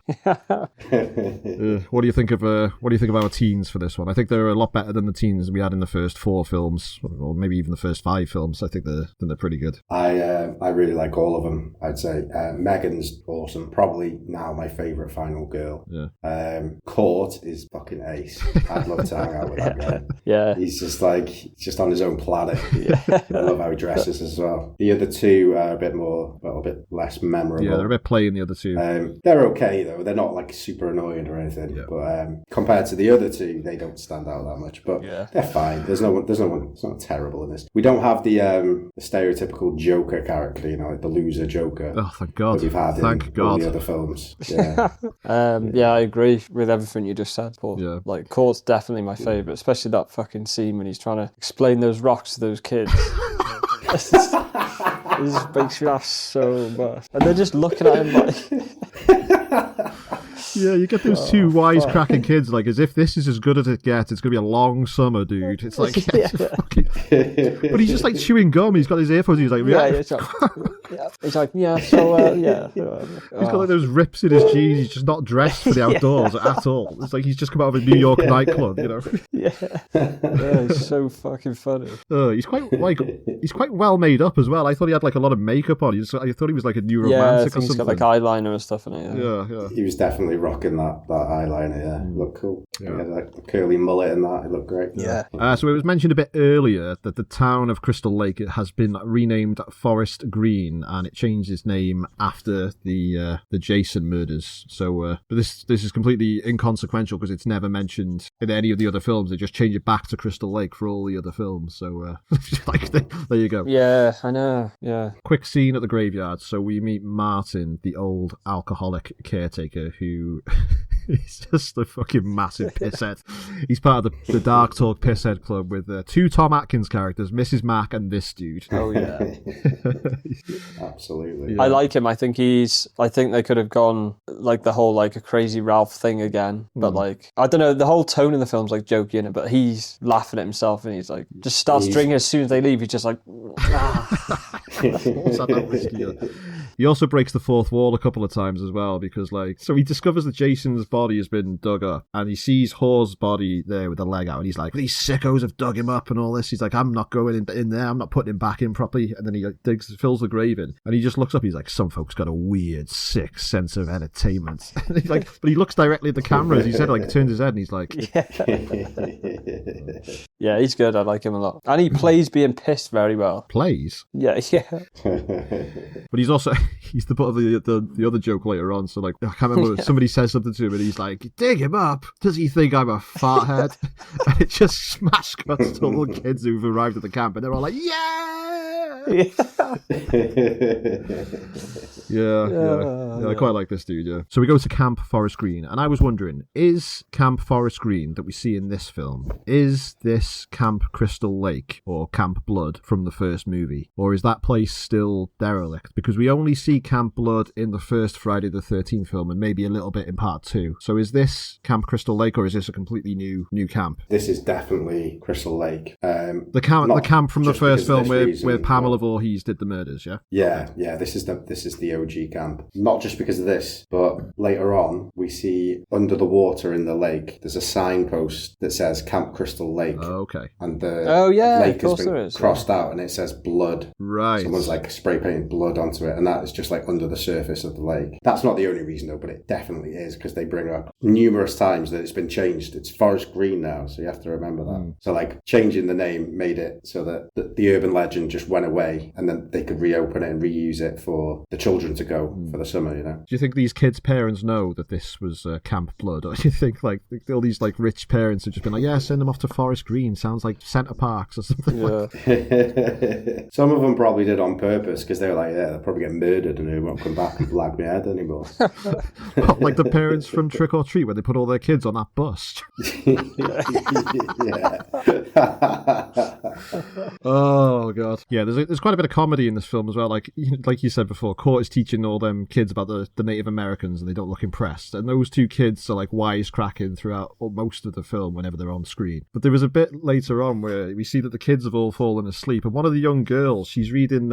What do you think of our teens for this one? I think they're a lot better than the teens we had in the first 4 films, or maybe even the first 5 films. I think they're pretty good. I really like all of them. I'd say Megan's awesome. Probably now my favourite final girl. Yeah. Court is fucking ace. I'd love to hang out with that guy. Yeah. He's just on his own planet. Yeah. I love how he dresses as well. The other two are a little bit less memorable. Yeah, they're a bit plain, the other two. They're okay though. They're not like super annoying or anything. Yeah. But compared to the other two, they don't stand out that much. But they're fine. There's no one. It's not terrible in this. We don't have the stereotypical Joker character, like the loser Joker. Oh, thank God. That we've had in all the other films. Yeah. I agree with everything you just said, Paul. Yeah. Like, Court's definitely my favourite, especially that fucking scene when he's trying to explain those rocks to those kids. It just makes me laugh so much. And they're just looking at him like... Yeah, you get those two wisecracking kids, like, as if this is as good as it gets. It's going to be a long summer, dude. It's like, but he's just like chewing gum. He's got his earphones. He's like, He's like, yeah, so, yeah. He's got like those rips in his jeans. He's just not dressed for the outdoors at all. It's like he's just come out of a New York nightclub, you know? Yeah, it's so fucking funny. He's quite well made up as well. I thought he had like a lot of makeup on. I thought he was like a new romantic or something. He's got like eyeliner and stuff in it. Yeah. He was definitely rocking that eyeliner. Yeah, looked cool. Yeah, like the curly mullet and that. It looked great. Yeah. So it was mentioned a bit earlier that the town of Crystal Lake has been renamed Forest Green, and it changed its name after the Jason murders. So, but this is completely inconsequential because it's never mentioned in any of the other films. They just change it back to Crystal Lake for all the other films. So, like, there you go. Yeah, I know. Yeah. Quick scene at the graveyard. So we meet Martin, the old alcoholic caretaker, who is just a fucking massive pisshead. He's part of the Dark Talk Pisshead Club with two Tom Atkins characters, Mrs. Mac and this dude. Oh yeah. Absolutely. Yeah. I like him. I think they could have gone like the whole like a Crazy Ralph thing again, but like I don't know, the whole tone in the film's like jokey in it, but he's laughing at himself and he's like just starts drinking as soon as they leave. He's just like He also breaks the fourth wall a couple of times as well, because so he discovers that Jason's body has been dug up and he sees Hore's body there with the leg out and he's like, these sickos have dug him up and all this. He's like, I'm not going in there, I'm not putting him back in properly. And then he fills the grave in and he just looks up, he's like, some folks got a weird, sick sense of entertainment. And he's like, but he looks directly at the camera, as he said, like turns his head and he's like... Yeah, he's good, I like him a lot. And he plays being pissed very well. Plays? Yeah. But he's also... He's the butt of the other joke later on. So, like, I can't remember. Somebody says something to him and he's like, dig him up. Does he think I'm a fart head? And it just smash cuts to all the kids who've arrived at the camp and they're all like, yeah! I quite like this dude, yeah. So we go to Camp Forest Green, and I was wondering, is Camp Forest Green that we see in this film, is this Camp Crystal Lake or Camp Blood from the first movie? Or is that place still derelict? Because we only see Camp Blood in the first Friday the 13th film and maybe a little bit in part 2. So is this Camp Crystal Lake or is this a completely new camp? This is definitely Crystal Lake. The camp from the first film where Pamela Voorhees did the murders, yeah? Yeah, this is the OG camp. Not just because of this, but later on we see under the water in the lake there's a signpost that says Camp Crystal Lake. Oh, okay. And the lake has been crossed out and it says blood. Right. Someone's like spray painted blood onto it, and that is just like under the surface of the lake. That's not the only reason though, but it definitely is, because they bring up numerous times that it's been changed. It's Forest Green now, so you have to remember that. So like changing the name made it so that the urban legend just went away, and then they could reopen it and reuse it for the children to go for the summer, you know. Do you think these kids' parents know that this was Camp Blood, or do you think like all these like rich parents have just been like, yeah, send them off to Forest Green, sounds like Centre Parks or something? Some of them probably did on purpose, because they were like, yeah, they'll probably get murdered and they won't come back and blag my head anymore. Not like the parents from Trick or Treat, where they put all their kids on that bus. Oh god. Yeah, there's quite a bit of comedy in this film as well. Like you said before, Court is teaching all them kids about the Native Americans and they don't look impressed. And those two kids are like wisecracking throughout most of the film whenever they're on screen. But there was a bit later on where we see that the kids have all fallen asleep, and one of the young girls, she's reading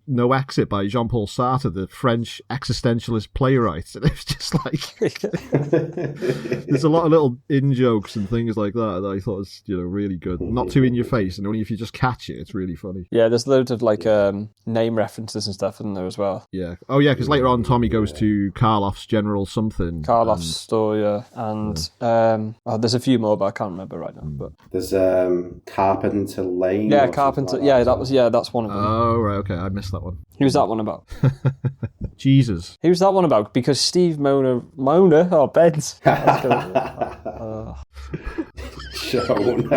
No Exit by Jean-Paul Sartre, the French existentialist playwright. And it's just like there's a lot of little in-jokes and things like that I thought was, really good. Not too in your face, and only if you just catch it, it's really funny. Yeah, there's loads of like name references and stuff in there as well. Yeah. Oh yeah, because later on Tommy goes to Karloff's General something. Karloff's store, yeah. And there's a few more, but I can't remember right now. But there's Carpenter Lane. Yeah, Carpenter. Yeah, that's one of them. Oh right, okay, I missed that one. Who's that one about? Jesus. Who's that one about? Because Steve Mona, Benz. Steve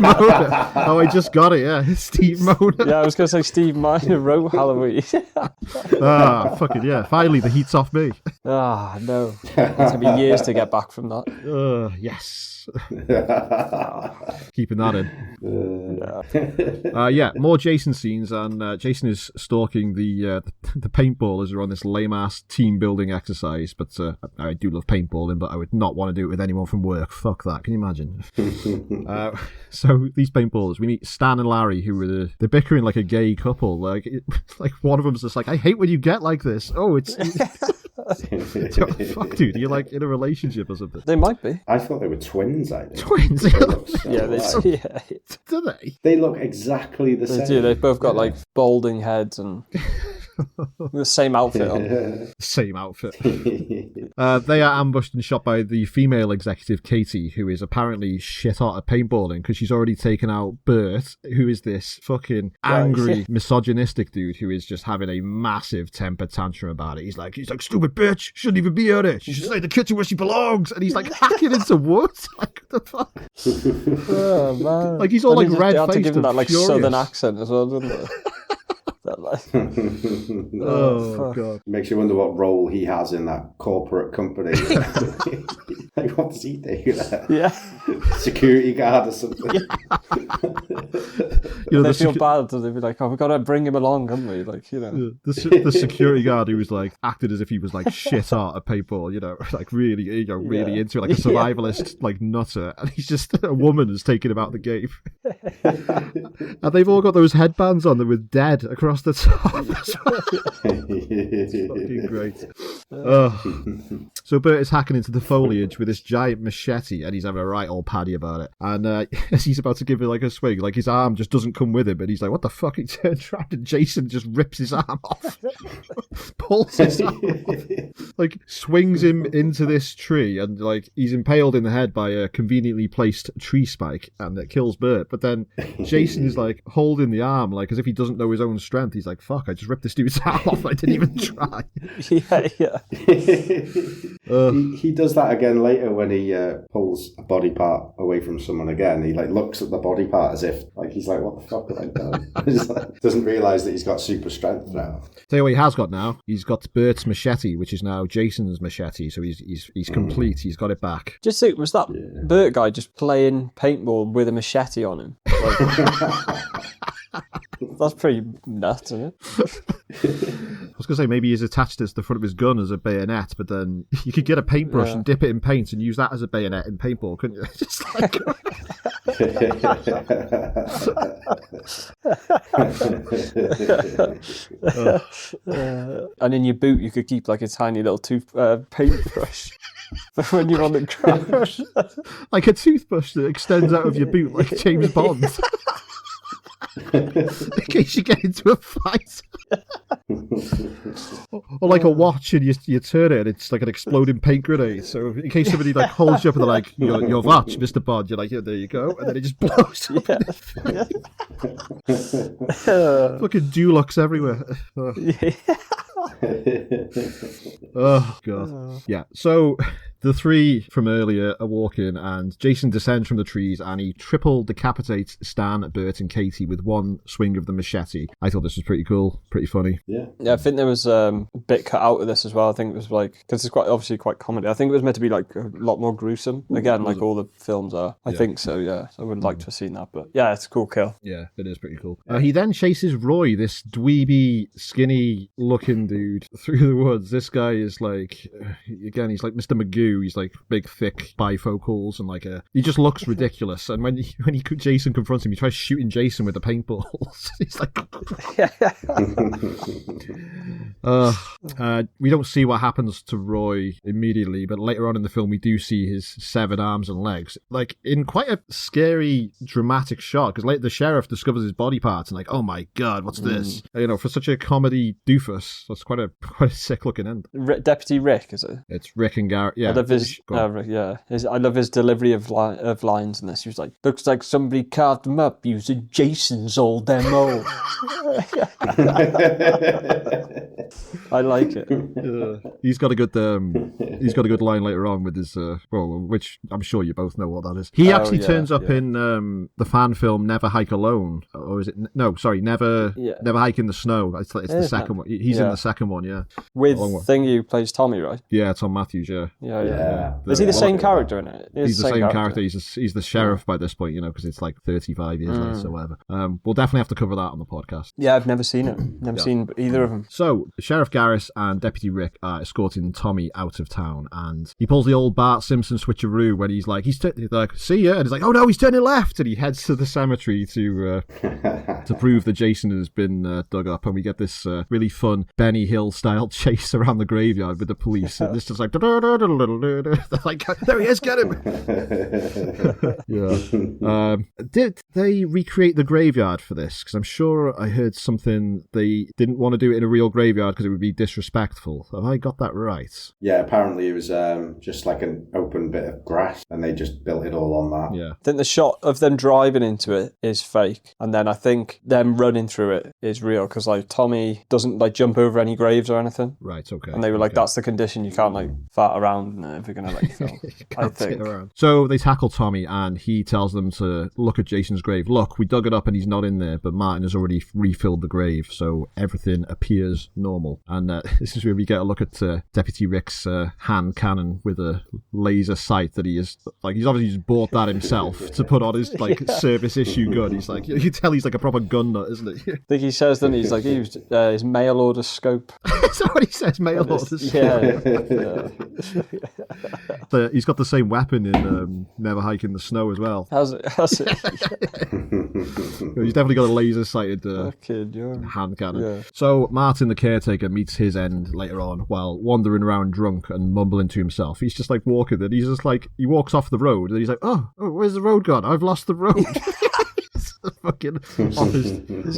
Mona. Oh, I just got it, yeah. Steve Mona. Yeah, I was going to say Steve Mona wrote Halloween. Fucking yeah. Finally, the heat's off me. No. It's going to be years to get back from that. Yes. Keeping that in. Yeah, more Jason scenes, and Jason is stalking the paintballers who are on this lame-ass team-building exercise, but I do love paintballing, but I would not want to do it with anyone from work. Fuck that, can you imagine? So these paintballers, we meet Stan and Larry, who were they're bickering like a gay couple. Like one of them's just like, I hate when you get like this. Oh, it's... Fuck, dude, you're like in a relationship or something. They might be. I thought they were twins, I think. Twins? They look so Yeah, alike. Do they? They look exactly the They same. do. They've both got like balding heads and the same outfit on. Same outfit. They are ambushed and shot by the female executive, Katie, who is apparently shit hot at paintballing because she's already taken out Bert, who is this fucking angry, misogynistic dude who is just having a massive temper tantrum about it. He's like, stupid bitch, shouldn't even be on it. She should stay in the kitchen where she belongs. And he's like hacking into wood. Like, what the fuck? Oh, man. Like, he's all like red-faced They had to give him that like furious. southern accent as well, didn't they? Oh, God. Makes you wonder what role he has in that corporate company. Like, what does he do there? Yeah. Security guard or something. You know, They feel bad, so they'd be like, oh, we've got to bring him along, haven't we? Like, you know. The security guard who was like acted as if he was like shit hot at paintball, you know, like really into it, like a survivalist, like nutter, and he's just a woman has taken him out of the game. And they've all got those headbands on that were dead across the top. It's fucking great. So Bert is hacking into the foliage with this giant machete, and he's having a right old paddy about it. And as he's about to give it like a swing, like his arm just doesn't come with him, and he's like, what the fuck? He turns around and Jason just rips his arm off. Pulls his arm off. Like, swings him into this tree, and like he's impaled in the head by a conveniently placed tree spike, and it kills Bert. But then Jason is like holding the arm, like as if he doesn't know his own strength. He's like, fuck, I just ripped this dude's arm off. I didn't even try. Yeah. He does that again later when he pulls a body part away from someone again. He like looks at the body part as if like he's like, what the fuck have I done? Like, doesn't realise that he's got super strength now. Tell you what he has got now. He's got Bert's machete, which is now Jason's machete. So he's complete. He's got it back. Just think, was that Bert guy just playing paintball with a machete on him? Like, that's pretty nuts, isn't it? I was going to say maybe he's attached it to the front of his gun as a bayonet, but then you could get a paintbrush and dip it in paint and use that as a bayonet in paintball, couldn't you? Just like... And in your boot you could keep like a tiny little paintbrush for when you're on the ground. Like a toothbrush that extends out of your boot like James Bond. In case you get into a fight. Or like a watch and you turn it and it's like an exploding paint grenade. So in case somebody like holds you up and they're like, your watch, Mr. Bond, you're like, yeah, there you go. And then it just blows up. Fucking Dulux everywhere. Oh, God. Yeah, so the three from earlier are walking and Jason descends from the trees and he triple decapitates Stan, Bert and Katie with one swing of the machete. I thought this was pretty cool, pretty funny. Yeah, I think there was a bit cut out of this as well. I think it was like, because it's obviously quite comedy. I think it was meant to be like a lot more gruesome. Again, like all the films are. I think so, yeah. So I would like to have seen that, but yeah, it's a cool kill. Yeah, it is pretty cool. He then chases Roy, this dweeby, skinny looking dude, through the woods. This guy is like, again, he's like Mr. Magoo. He's like big, thick bifocals and like he just looks ridiculous. And when Jason confronts him, he tries shooting Jason with the paintballs. He's like, we don't see what happens to Roy immediately, but later on in the film, we do see his severed arms and legs, like in quite a scary, dramatic shot. Because later the sheriff discovers his body parts and like, oh my God, what's this? You know, for such a comedy doofus, that's quite a sick looking end. Deputy Rick, is it? It's Rick and Garrett. Yeah, I love his I love his delivery of lines in this. He was like, looks like somebody carved them up using Jason's old MO. I like it. He's got a good line later on with his which I'm sure you both know what that is. He actually turns up in the fan film Never Hike Alone, or is it? No, sorry, Never Hike in the Snow. It's the second one. He's in the second one, yeah. With Thingy who plays Tommy, right? Yeah, Tom Matthews, yeah. Yeah. Is he the same character in it? He's the same character. He's the sheriff by this point, because it's like 35 years later or whatever. We'll definitely have to cover that on the podcast. Yeah, I've never seen it. Never seen either of them. So, Sheriff Garris and Deputy Rick are escorting Tommy out of town, and he pulls the old Bart Simpson switcheroo when he's like, see ya, and he's like, oh no, he's turning left, and he heads to the cemetery to prove that Jason has been dug up, and we get this really fun Benny Hill style chase around the graveyard with the police, and this is like, like, there he is, get him. Yeah. Did they recreate the graveyard for this? Because I'm sure I heard something they didn't want to do it in a real graveyard because it would be disrespectful. Have I got that right? Yeah, apparently it was just like an open bit of grass, and they just built it all on that. Yeah. I think the shot of them driving into it is fake, and then I think them running through it is real, because like Tommy doesn't like jump over any graves or anything. Right, okay. And they were like, that's the condition, you can't like fart around if you're going to film. I think. So they tackle Tommy, and he tells them to look at Jason's grave. Look, we dug it up and he's not in there, but Martin has already refilled the grave, so everything appears normal. And this is where we get a look at Deputy Rick's hand cannon with a laser sight that he is, like, he's obviously just bought that himself to put on his like service issue gun. He's like, you can tell he's like a proper gun nut, isn't he? I think he says that he's like, he used his mail order scope. Is that what he says? Mail order scope? Yeah. He's got the same weapon in Never Hike in the Snow as well. Has it? He's definitely got a laser sighted hand cannon. Yeah. So Martin the caretaker meets his end later on while wandering around drunk and mumbling to himself. He's just like walking and he's just like, he walks off the road and he's like, oh where's the road gone? I've lost the road. Fucking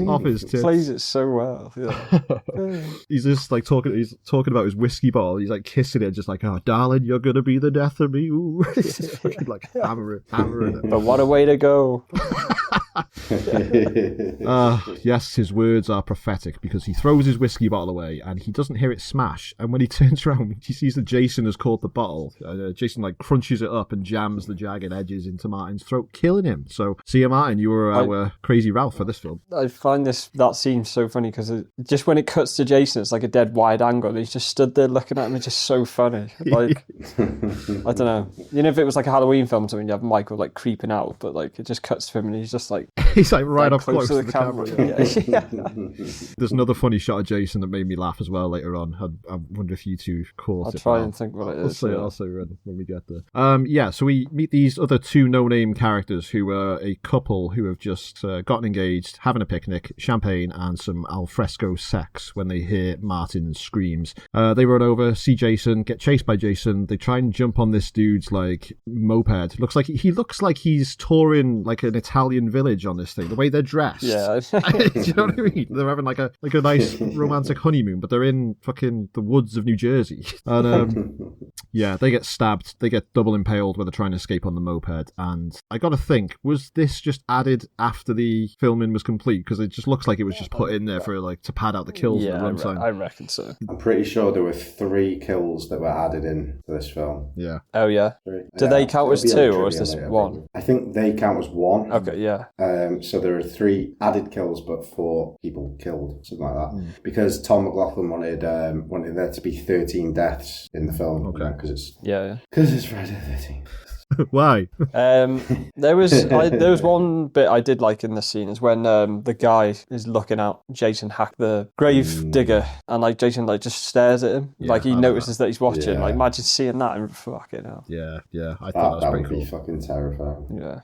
off his tits. Plays it so well. Yeah. He's just like talking about his whiskey bottle. He's like kissing it, just like, oh darling, you're gonna be the death of me. Ooh. He's just fucking like hammering it. But what a way to go. Yes, his words are prophetic, because he throws his whiskey bottle away and he doesn't hear it smash, and when he turns around he sees that Jason has caught the bottle. Jason like crunches it up and jams the jagged edges into Martin's throat, killing him. So see you, Martin, you were our crazy Ralph for this film. I find that scene so funny because just when it cuts to Jason, it's like a dead wide angle and he's just stood there looking at him. It's just so funny. Like I don't know, if it was like a Halloween film or something, you have Michael like creeping out, but like it just cuts to him and he's just like he's like right up close to the camera. Yeah. There's another funny shot of Jason that made me laugh as well later on. I wonder if you two caught it. I'll try and think what it is. I'll say when we get there. So we meet these other two no-name characters who are a couple who have just gotten engaged, having a picnic, champagne and some alfresco sex when they hear Martin's screams. They run over, see Jason, get chased by Jason. They try and jump on this dude's like moped. He looks like he's touring like an Italian village on this thing. The way they're dressed. Yeah. Do you know what I mean? They're having like a nice romantic honeymoon, but they're in fucking the woods of New Jersey. And they get stabbed. They get double impaled when they're trying to escape on the moped. And I gotta think, was this just added after the filming was complete? Because it just looks like it was just put in there for like to pad out the kills in the runtime. I reckon so. I'm pretty sure there were 3 kills that were added in to this film. Yeah. Oh yeah. 3. Do they count as 2 or is this later, 1? probably. I think they count as 1. Okay, yeah. So there are 3 added kills, but 4 people killed, something like that. Because Tom McLaughlin wanted there to be 13 deaths in the film. Okay. Because it's Friday the 13th. Why? There was one bit I did like in this scene is when the guy is looking out Jason hack the grave digger, and like Jason like just stares at him, like he notices that he's watching. Yeah. Like imagine seeing that and fucking hell. Yeah. I thought that was pretty cool. Be fucking terrifying. Yeah.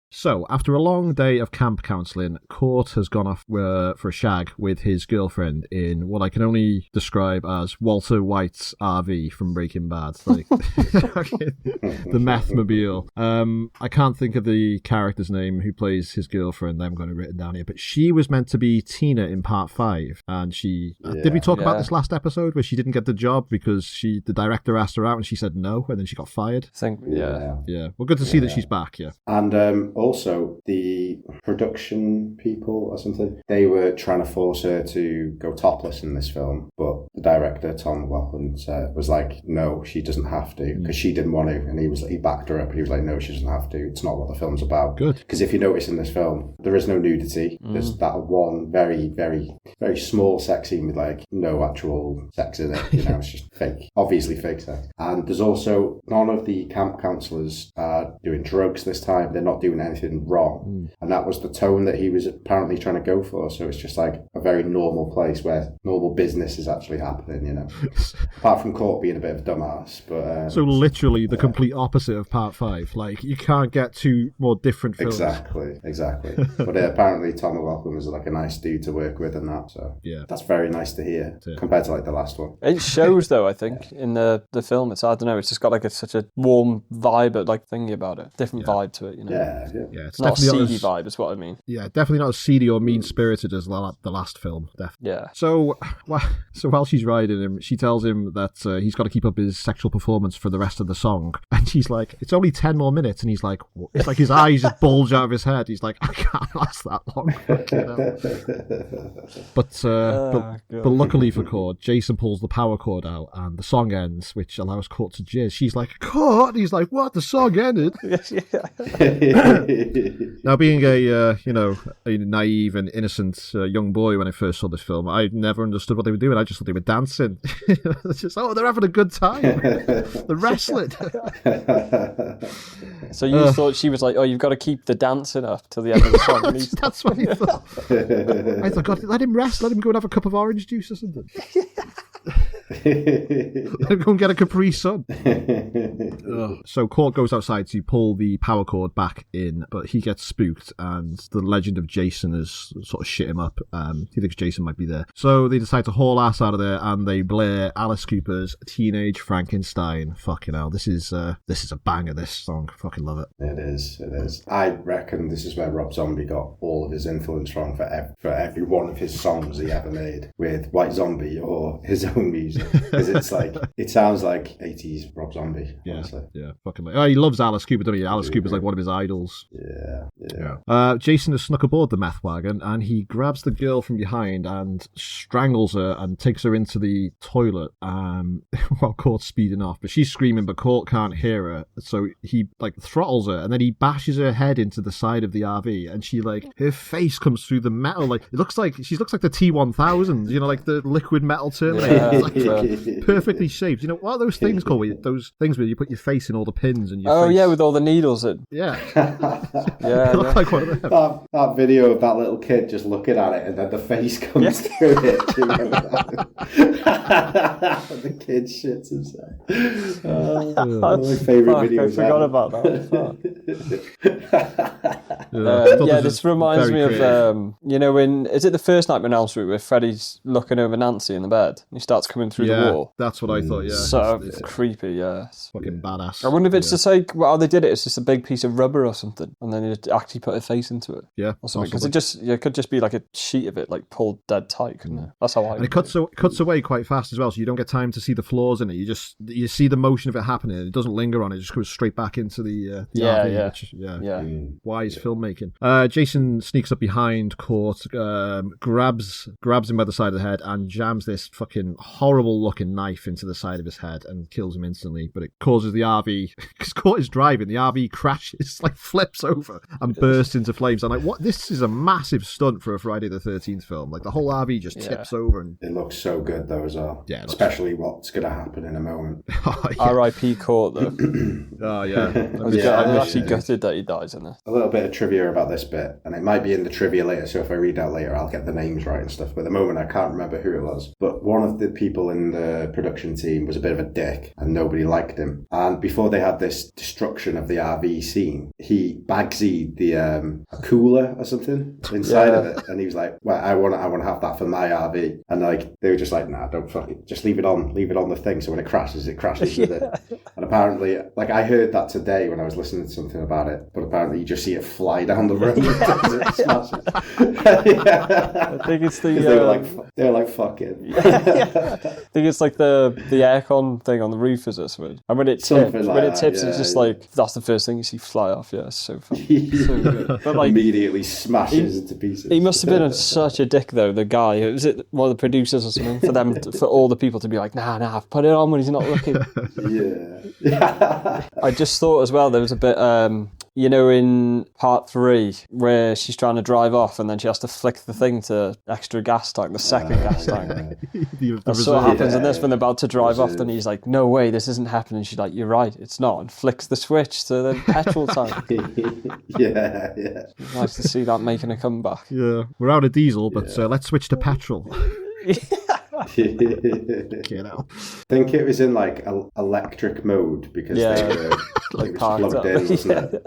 So, after a long day of camp counselling, Court has gone off for a shag with his girlfriend in what I can only describe as Walter White's RV from Breaking Bad. Like, the meth-mobile. I can't think of the character's name who plays his girlfriend. I haven't got it written down here. But she was meant to be Tina in part 5. And she... did we talk about this last episode where she didn't get the job because the director asked her out and she said no, and then she got fired? Yeah. Well, good to see that she's back, yeah. And Also, the production people or something, they were trying to force her to go topless in this film, but the director, Tom Welcome, was like, no, she doesn't have to, because she didn't want to, and he backed her up, and he was like, no, she doesn't have to, it's not what the film's about. Good. Because if you notice in this film, there is no nudity. There's that one very, very, very small sex scene with like no actual sex in it, it's just fake, obviously fake sex. And there's also, none of the camp counselors are doing drugs this time, they're not doing anything wrong. And that was the tone that he was apparently trying to go for, so it's just like a very normal place where normal business is actually happening, apart from Court being a bit of a dumbass. But so literally the complete opposite of part 5. Like, you can't get two more different films. Exactly. But apparently Tom Welcome is like a nice dude to work with and that, so yeah, that's very nice to hear compared to like the last one. It shows though, I think, in the film. It's, I don't know, it's just got like such a warm vibe, like thingy about it, different vibe to it, Yeah, it's not a definitely seedy vibe, is what I mean. Yeah, definitely not as seedy or mean-spirited as the last film, definitely. Yeah. So while she's riding him, she tells him that he's got to keep up his sexual performance for the rest of the song, and she's like, it's only 10 more minutes, and he's like, it's like his eyes just bulge out of his head. He's like, I can't last that long. But luckily for Court, Jason pulls the power cord out, and the song ends, which allows Court to jizz. She's like, Court? He's like, what? The song ended? Now, being a naive and innocent young boy when I first saw this film, I never understood what they were doing. I just thought they were dancing. It's just, they're having a good time. They're wrestling. So you thought she was like, oh, you've got to keep the dancing up till the end of the song. That's what he thought. I thought, God, let him rest. Let him go and have a cup of orange juice or something. Let him go and get a Capri Sun. So Court goes outside to pull the power cord back in, but he gets spooked, and the legend of Jason has sort of shit him up. He thinks Jason might be there. So they decide to haul ass out of there, and they blare Alice Cooper's Teenage Frankenstein. Fucking hell, this is a banger, this song. Fucking love it. It is. I reckon this is where Rob Zombie got all of his influence from for every one of his songs he ever made, with White Zombie or his own music. Because it's like, it sounds like 80s Rob Zombie, honestly. Yeah, fucking like, he loves Alice Cooper, doesn't he? Alice Cooper's like one of his idols. Yeah. Jason has snuck aboard the meth wagon, and he grabs the girl from behind and strangles her and takes her into the toilet while Court's speeding off. But she's screaming, but Court can't hear her, so he like throttles her, and then he bashes her head into the side of the RV, and she like, her face comes through the metal, like she looks like the T-1000, like the liquid metal Terminator. Perfectly shaped. What are those things called? Those things where you put your face in all the pins and your face. Yeah, with all the needles in. Yeah. Yeah. Like one of them. That video of that little kid just looking at it, and then the face comes through it. Do you remember that? The kid shits himself. One of my favourite videos. I forgot about that. This reminds me of is it the first Nightmare on Elm Street where Freddy's looking over Nancy in the bed and he starts coming through the wall? That's what I thought. Yeah, so creepy. Yeah, it's fucking badass. I wonder if it's just like how they did it. It's just a big piece of rubber or something, and then you actually put a face into it. Yeah, or something, because it could just be like a sheet of it, like pulled dead tight, couldn't it? That's how I. And it cuts away quite fast as well, so you don't get time to see the flaws in it. You see the motion of it happening. It doesn't linger on it. It just goes straight back into the RV. Wise filmmaking. Jason sneaks up behind Court, grabs him by the side of the head, and jams this fucking horrible looking knife into the side of his head and kills him instantly. But it causes the RV, because Court is driving, the RV crashes, like flips over and bursts into flames. I'm like, what? This is a massive stunt for a Friday the 13th film. Like the whole RV just tips over. And it looks so good though as well. Yeah, especially what's going to happen in a moment. R.I.P. Court though. Oh yeah. I'm actually gutted that he dies in this. A little bit of trivia about this bit, and it might be in the trivia later, so if I read out later I'll get the names right and stuff, but at the moment I can't remember who it was. But one of the people in the production team was a bit of a dick and nobody liked him, and before they had this destruction of the RV scene, he bagsied the a cooler or something inside of it, and he was like, well, I want to have that for my RV, and like they were just like, nah, don't fuck it, just leave it on the thing, so when it crashes with it. And apparently, like I heard that today when I was listening to something about it, but apparently you just see it fly down the road. I think it's the... They were like, fuck it. I think it's like the aircon thing on the roof, is it? Something? And when it tips, it's just like, that's the first thing you see fly off. Yeah, it's so funny. So good. But like, immediately smashes into pieces. He must have been such a dick, though, the guy. Was it one of the producers or something? For all the people to be like, nah, put it on when he's not looking. Yeah. I just thought as well, there was a bit, in part 3, where she's trying to drive off and then she has to flick the thing to extra gas tank, the second gas tank. That's what happens in this when they're about to drive off, and he's like, no way, this isn't happening. She's like, you're right, it's not, and flicks the switch to the petrol tank. Yeah. It's nice to see that making a comeback. Yeah, we're out of diesel, but let's switch to petrol. You know. I think it was in like electric mode because they were like plugged in, wasn't it?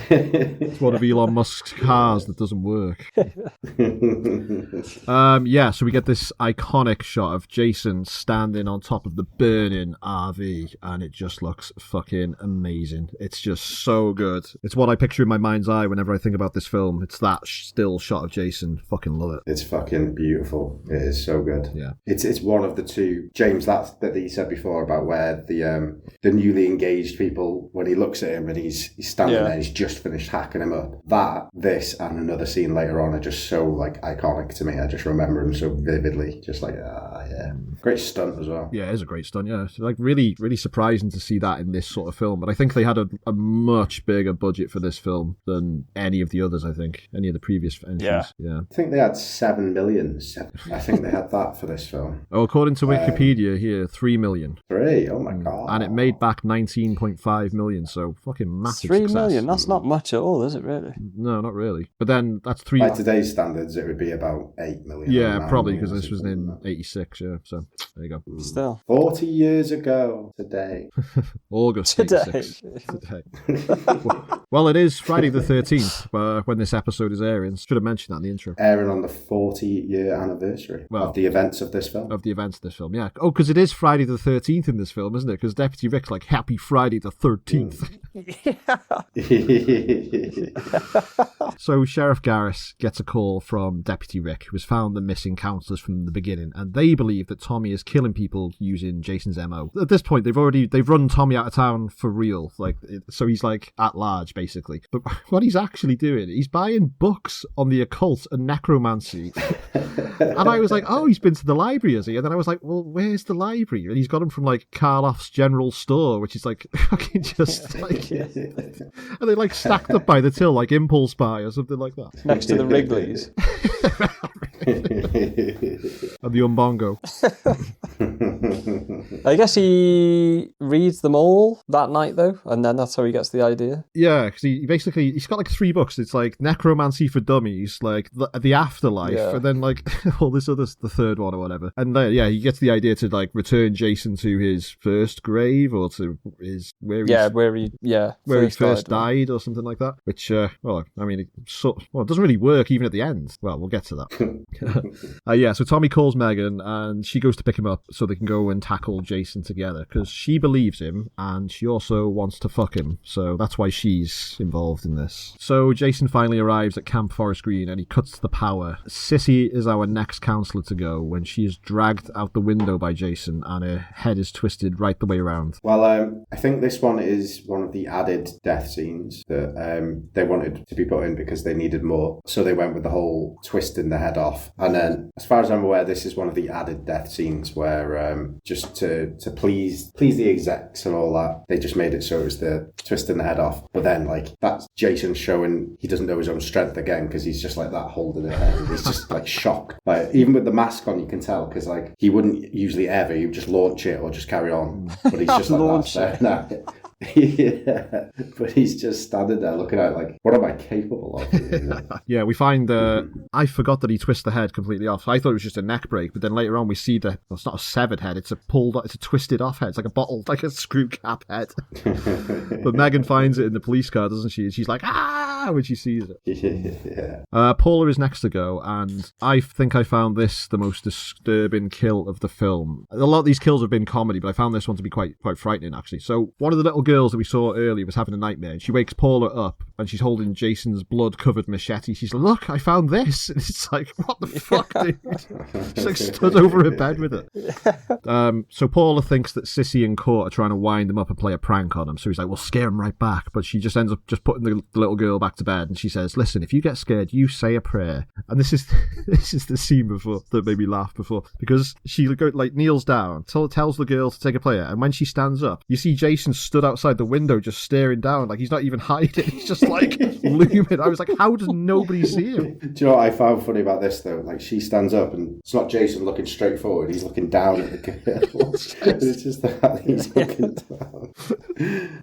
It's one of Elon Musk's cars that doesn't work. So we get this iconic shot of Jason standing on top of the burning RV, and it just looks fucking amazing. It's just so good. It's what I picture in my mind's eye whenever I think about this film. It's that still shot of Jason. Fucking love it. It's fucking beautiful. It is so good. Yeah. It's one of the two, James, that you said before about where the newly engaged people, when he looks at him and he's standing there and he's just finished hacking him up. This and another scene later on are just so like iconic to me. I just remember him so vividly. Just like, great stunt as well. Yeah, it is a great stunt, yeah. It's like really, really surprising to see that in this sort of film. But I think they had a much bigger budget for this film than any of the others, I think. Any of the previous entries. Yeah. I think they had 7 million. I think they had that for this film. Oh, according to Wikipedia here, 3 million. 3? Oh my god. And it made back 19.5 million, so fucking massive 3 success. million? That's not much at all, is it really? No, not really. But then that's 3... By today's standards, it would be about 8 million. Yeah, probably, because this was in 86, yeah. So, there you go. Still. 40 years ago today. August Today. 86. Today. Well, it is Friday the 13th when this episode is airing. Should have mentioned that in the intro. Airing on the 40-year anniversary of the events of this film. Yeah. Oh, because it is Friday the 13th in this film, isn't it? Because Deputy Rick's like, Happy Friday the 13th. So Sheriff Garris gets a call from Deputy Rick, who has found the missing counsellors from the beginning, and they believe that Tommy is killing people using Jason's MO. At this point, they've run Tommy out of town for real, so he's like at large basically. But what he's actually doing, he's buying books on the occult and necromancy. And I was like, oh, he's been to the library, has he? And then I was like, well, where's the library? And he's got them from like Karloff's General Store, which is like fucking just like, and they like stacked up by the till like Impulse Buy or something like that. Next to the Wrigley's. And the Umbongo. I guess he reads them all that night though, and then that's how he gets the idea. Yeah, because he's got like 3 books. It's like Necromancy for Dummies, like the Afterlife, and then like all this other, the third one or whatever. And he gets the idea to like return Jason to his first grave or to his where he first died or something like that. Which it doesn't really work even at the end. Well, we'll get to that. So Tommy calls Megan and she goes to pick him up so they can go and tackle Jason together because she believes him and she also wants to fuck him. So that's why she's involved in this. So Jason finally arrives at Camp Forest Green and he cuts the power. Sissy is our next counsellor to go when she is dragged out the window by Jason and her head is twisted right the way around. Well, I think this one is one of the added death scenes that they wanted to be put in because they needed more. So they went with the whole twisting the head off. And then, as far as I'm aware, this is one of the added death scenes where just to please the execs and all that, they just made it so it was the twisting the head off. But then, like, that's Jason showing he doesn't know his own strength again because he's just like that holding it head. And he's just like shocked. Like, even with the mask on, you can tell because like he wouldn't usually ever. He would just launch it or just carry on. But he's just like that. Now. Yeah, but he's just standing there looking at it like, what am I capable of? Yeah, we find I forgot that he twists the head completely off. I thought it was just a neck break, but then later on we see it's not a severed head, it's a twisted off head. It's like a bottle, like a screw cap head. But Megan finds it in the police car, doesn't she? And she's like, ah, when she sees it. Yeah. Paula is next to go, and I think I found this the most disturbing kill of the film. A lot of these kills have been comedy, but I found this one to be quite frightening, actually. So one of the little girls that we saw earlier was having a nightmare, and she wakes Paula up, and she's holding Jason's blood-covered machete. She's like, look, I found this. And it's like, what the fuck, dude? She's like stood over her bed with it. So Paula thinks that Sissy and Court are trying to wind him up and play a prank on him. So he's like, we'll scare him right back. But she just ends up just putting the little girl back to bed, and she says, listen, if you get scared, you say a prayer. And this is the scene before that made me laugh before, because she kneels down, tells the girl to take a prayer, and when she stands up, you see Jason stood outside the window just staring down, like he's not even hiding. He's just like looming. I was like, how does nobody see him? Do you know what I found funny about this though? Like, she stands up and it's not Jason looking straight forward, he's looking down at the girl. It's just that he's looking down.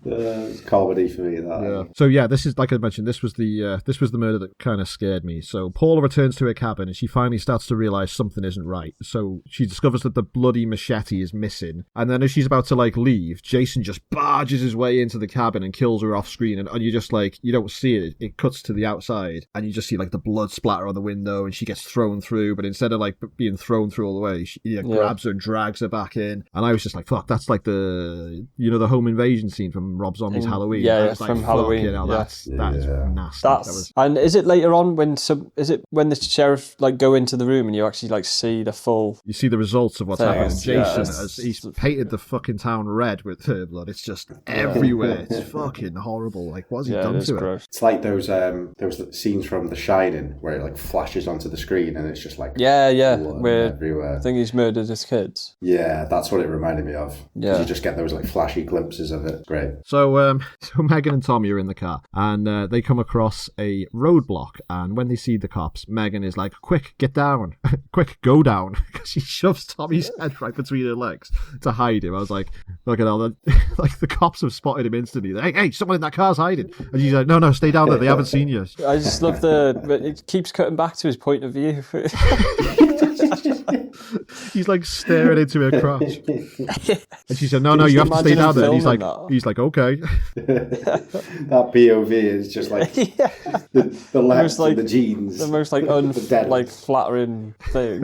It's comedy for me, that. Yeah. So yeah, this is, like I mentioned, this was the murder that kind of scared me. So Paula returns to her cabin and she finally starts to realise something isn't right. So she discovers that the bloody machete is missing, and then as she's about to leave, Jason just barges his way into the cabin and kills her off screen, and you just you don't see it. It cuts to the outside and you just see the blood splatter on the window, and she gets thrown through, but instead of being thrown through all the way, she grabs her and drags her back in. And I was just like, fuck, that's like the home invasion scene from Rob Zombie's Halloween. Yeah, from Halloween. That is nasty. And is it later on when the sheriff go into the room and you actually see the full... You see the results of what's happened. Jason, as he's painted the fucking town red with her blood. It's just everywhere. It's fucking horrible. What has he done to gross. it? It's like those scenes from The Shining where it flashes onto the screen and it's just blood where everywhere. I think he's murdered his kids. Yeah, that's what it reminded me of. Yeah, you just get those flashy glimpses of it. Great. So Megan and Tommy are in the car and they come across a roadblock, and when they see the cops, Megan is like, quick, get down, quick, go down, because she shoves Tommy's head right between her legs to hide him. I was like, look at all that. The cops have spotted him instantly. Hey, someone in that car's hiding. And she's like, no, stay down there, they haven't seen you. I just love it keeps cutting back to his point of view. He's staring into her crotch, and she said, no, you have to stay down there. And he's like, okay. That POV is just the legs and the jeans, the most flattering thing.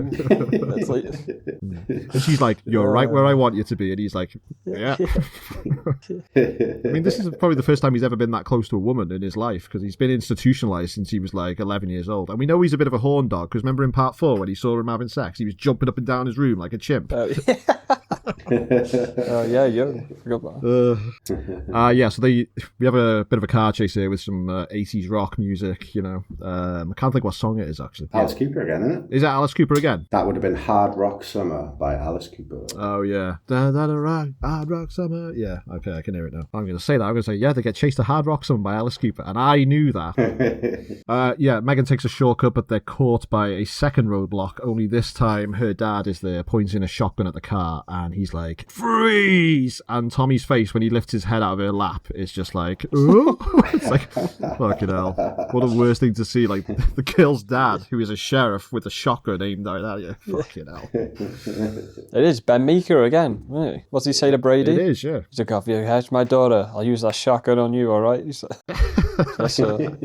And she's like, you're right where I want you to be. And he's like, yeah. I mean, this is probably the first time he's ever been that close to a woman in his life, because he's been institutionalized since he was 11 years old. And we know he's a bit of a horn dog, because remember in part 4 when he saw him having sex, he was jumping up and down his room like a chimp. Oh yeah, forgot that. So we have a bit of a car chase here with some 80s rock music, I can't think what song it is actually. Alice Cooper again, isn't it? Is that Alice Cooper again? That would have been Hard Rock Summer by Alice Cooper. Oh yeah. Hard Rock Summer. Yeah, okay, I can hear it now. I'm going to say that. I'm going to say, yeah, they get chased to Hard Rock Summer by Alice Cooper, and I knew that. Megan takes a shortcut, but they're caught by a second roadblock, only this time her dad is there pointing a shotgun at the car, and he's like, freeze! And Tommy's face when he lifts his head out of her lap is just like, oh! It's like, fucking hell. What a worst thing to see, the girl's dad, who is a sheriff with a shotgun aimed at you. Fucking hell. It is Ben Meeker again. Really? What's he say to Brady? It is, yeah. He's like, if you catch my daughter, I'll use that shotgun on you, all right? He's like, yes, sir.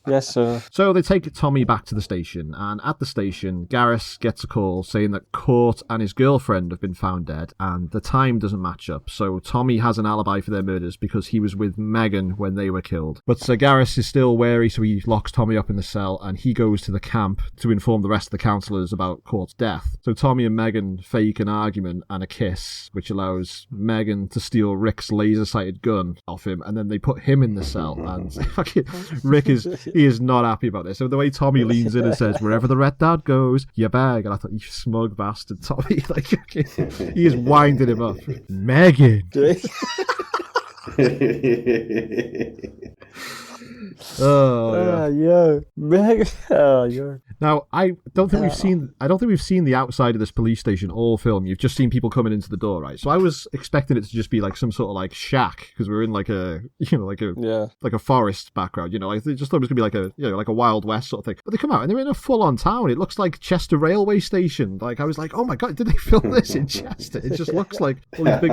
Yes, sir. So they take Tommy back to the station, and at the station, Garris gets a call saying that Court and his girlfriend have been found dead, and the time doesn't match up. So Tommy has an alibi for their murders because he was with Megan when they were killed. But Garris is still wary, so he locks Tommy up in the cell, and he goes to the camp to inform the rest of the counsellors about Court's death. So Tommy and Megan fake an argument and a kiss, which allows Megan to steal Rick's laser-sighted gun off him, and then they put him in the cell, and Rick is not happy about this. So the way Tommy leans in and says, wherever the red dad goes, your bag. And I thought, you smug bastard, Tommy. He is winding him up. Megan. Now, I don't think we've seen the outside of this police station all film. You've just seen people coming into the door, right? So I was expecting it to just be some sort of shack, because we're in a forest background, I just thought it was gonna be like a Wild West sort of thing. But they come out and they're in a full-on town. It looks like Chester railway station. I was like, oh my god, did they film this in Chester? It just looks like all these big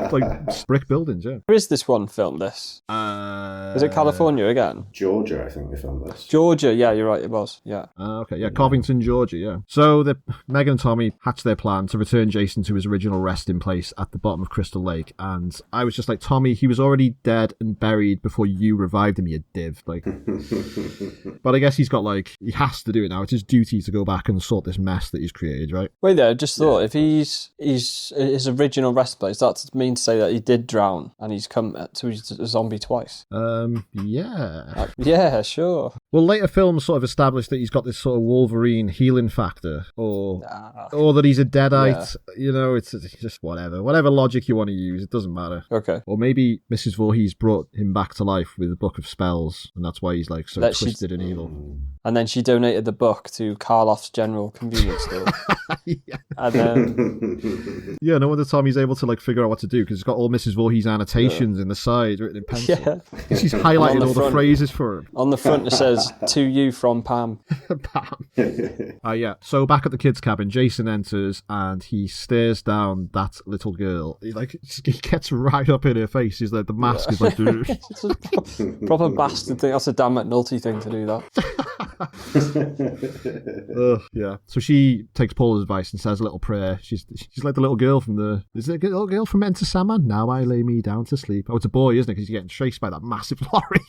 brick buildings. Yeah. Where is this one filmed? This is it California again? Georgia, I think they filmed this. Georgia, yeah, you're right, it was. Yeah. Okay, yeah, Covington Covington, Georgia, yeah. So Megan and Tommy hatch their plan to return Jason to his original resting place at the bottom of Crystal Lake. And I was just like, Tommy, he was already dead and buried before you revived him, you div. Like, but I guess he's got he has to do it now. It's his duty to go back and sort this mess that he's created, right? Wait there, I just thought, if he's his original resting place, that means to say that he did drown and he's come to his zombie twice. Yeah. Yeah, sure. Well, later films sort of established that he's got this sort of Wolverine healing factor, or that he's a deadite. Yeah. You know, it's just whatever logic you want to use, it doesn't matter. Okay. Or maybe Mrs. Voorhees brought him back to life with a book of spells, and that's why he's so twisted and evil. And then she donated the book to Karloff's General Convenience Store. Yeah. And then... Yeah, no wonder Tommy's able to figure out what to do, because he's got all Mrs. Voorhees annotations in the side written in pencil. Yeah. She's highlighted all the phrases for him. On the front it says, "To you from Pam." Pam. Yeah. So back at the kids' cabin, Jason enters and he stares down that little girl. He gets right up in her face. He's like, the mask is like... It's a proper bastard thing. That's a damn McNulty thing to do that. Yeah. So she takes Paula's advice and says a little prayer. She's like the little girl from the... Is it a little girl from Enter Sandman? Now I lay me down to sleep. Oh, it's a boy, isn't it? Because he's getting chased by that massive lorry.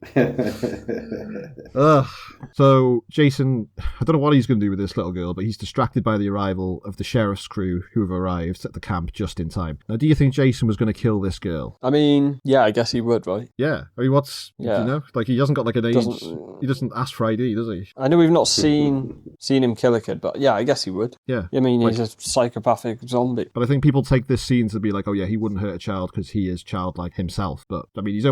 So Jason, I don't know what he's going to do with this little girl, but he's distracted by the arrival of the sheriff's crew who have arrived at the camp just in time. Now, do you think Jason was going to kill this girl? I mean, yeah, I guess he would, right? Yeah. I mean, Yeah. You know? He hasn't got an age. He doesn't ask for ID, does he? I know we've not seen him kill a kid, but yeah, I guess he would. Yeah. I mean, he's a psychopathic zombie. But I think people take this scene to be like, oh yeah, he wouldn't hurt a child because he is childlike himself. But I mean, he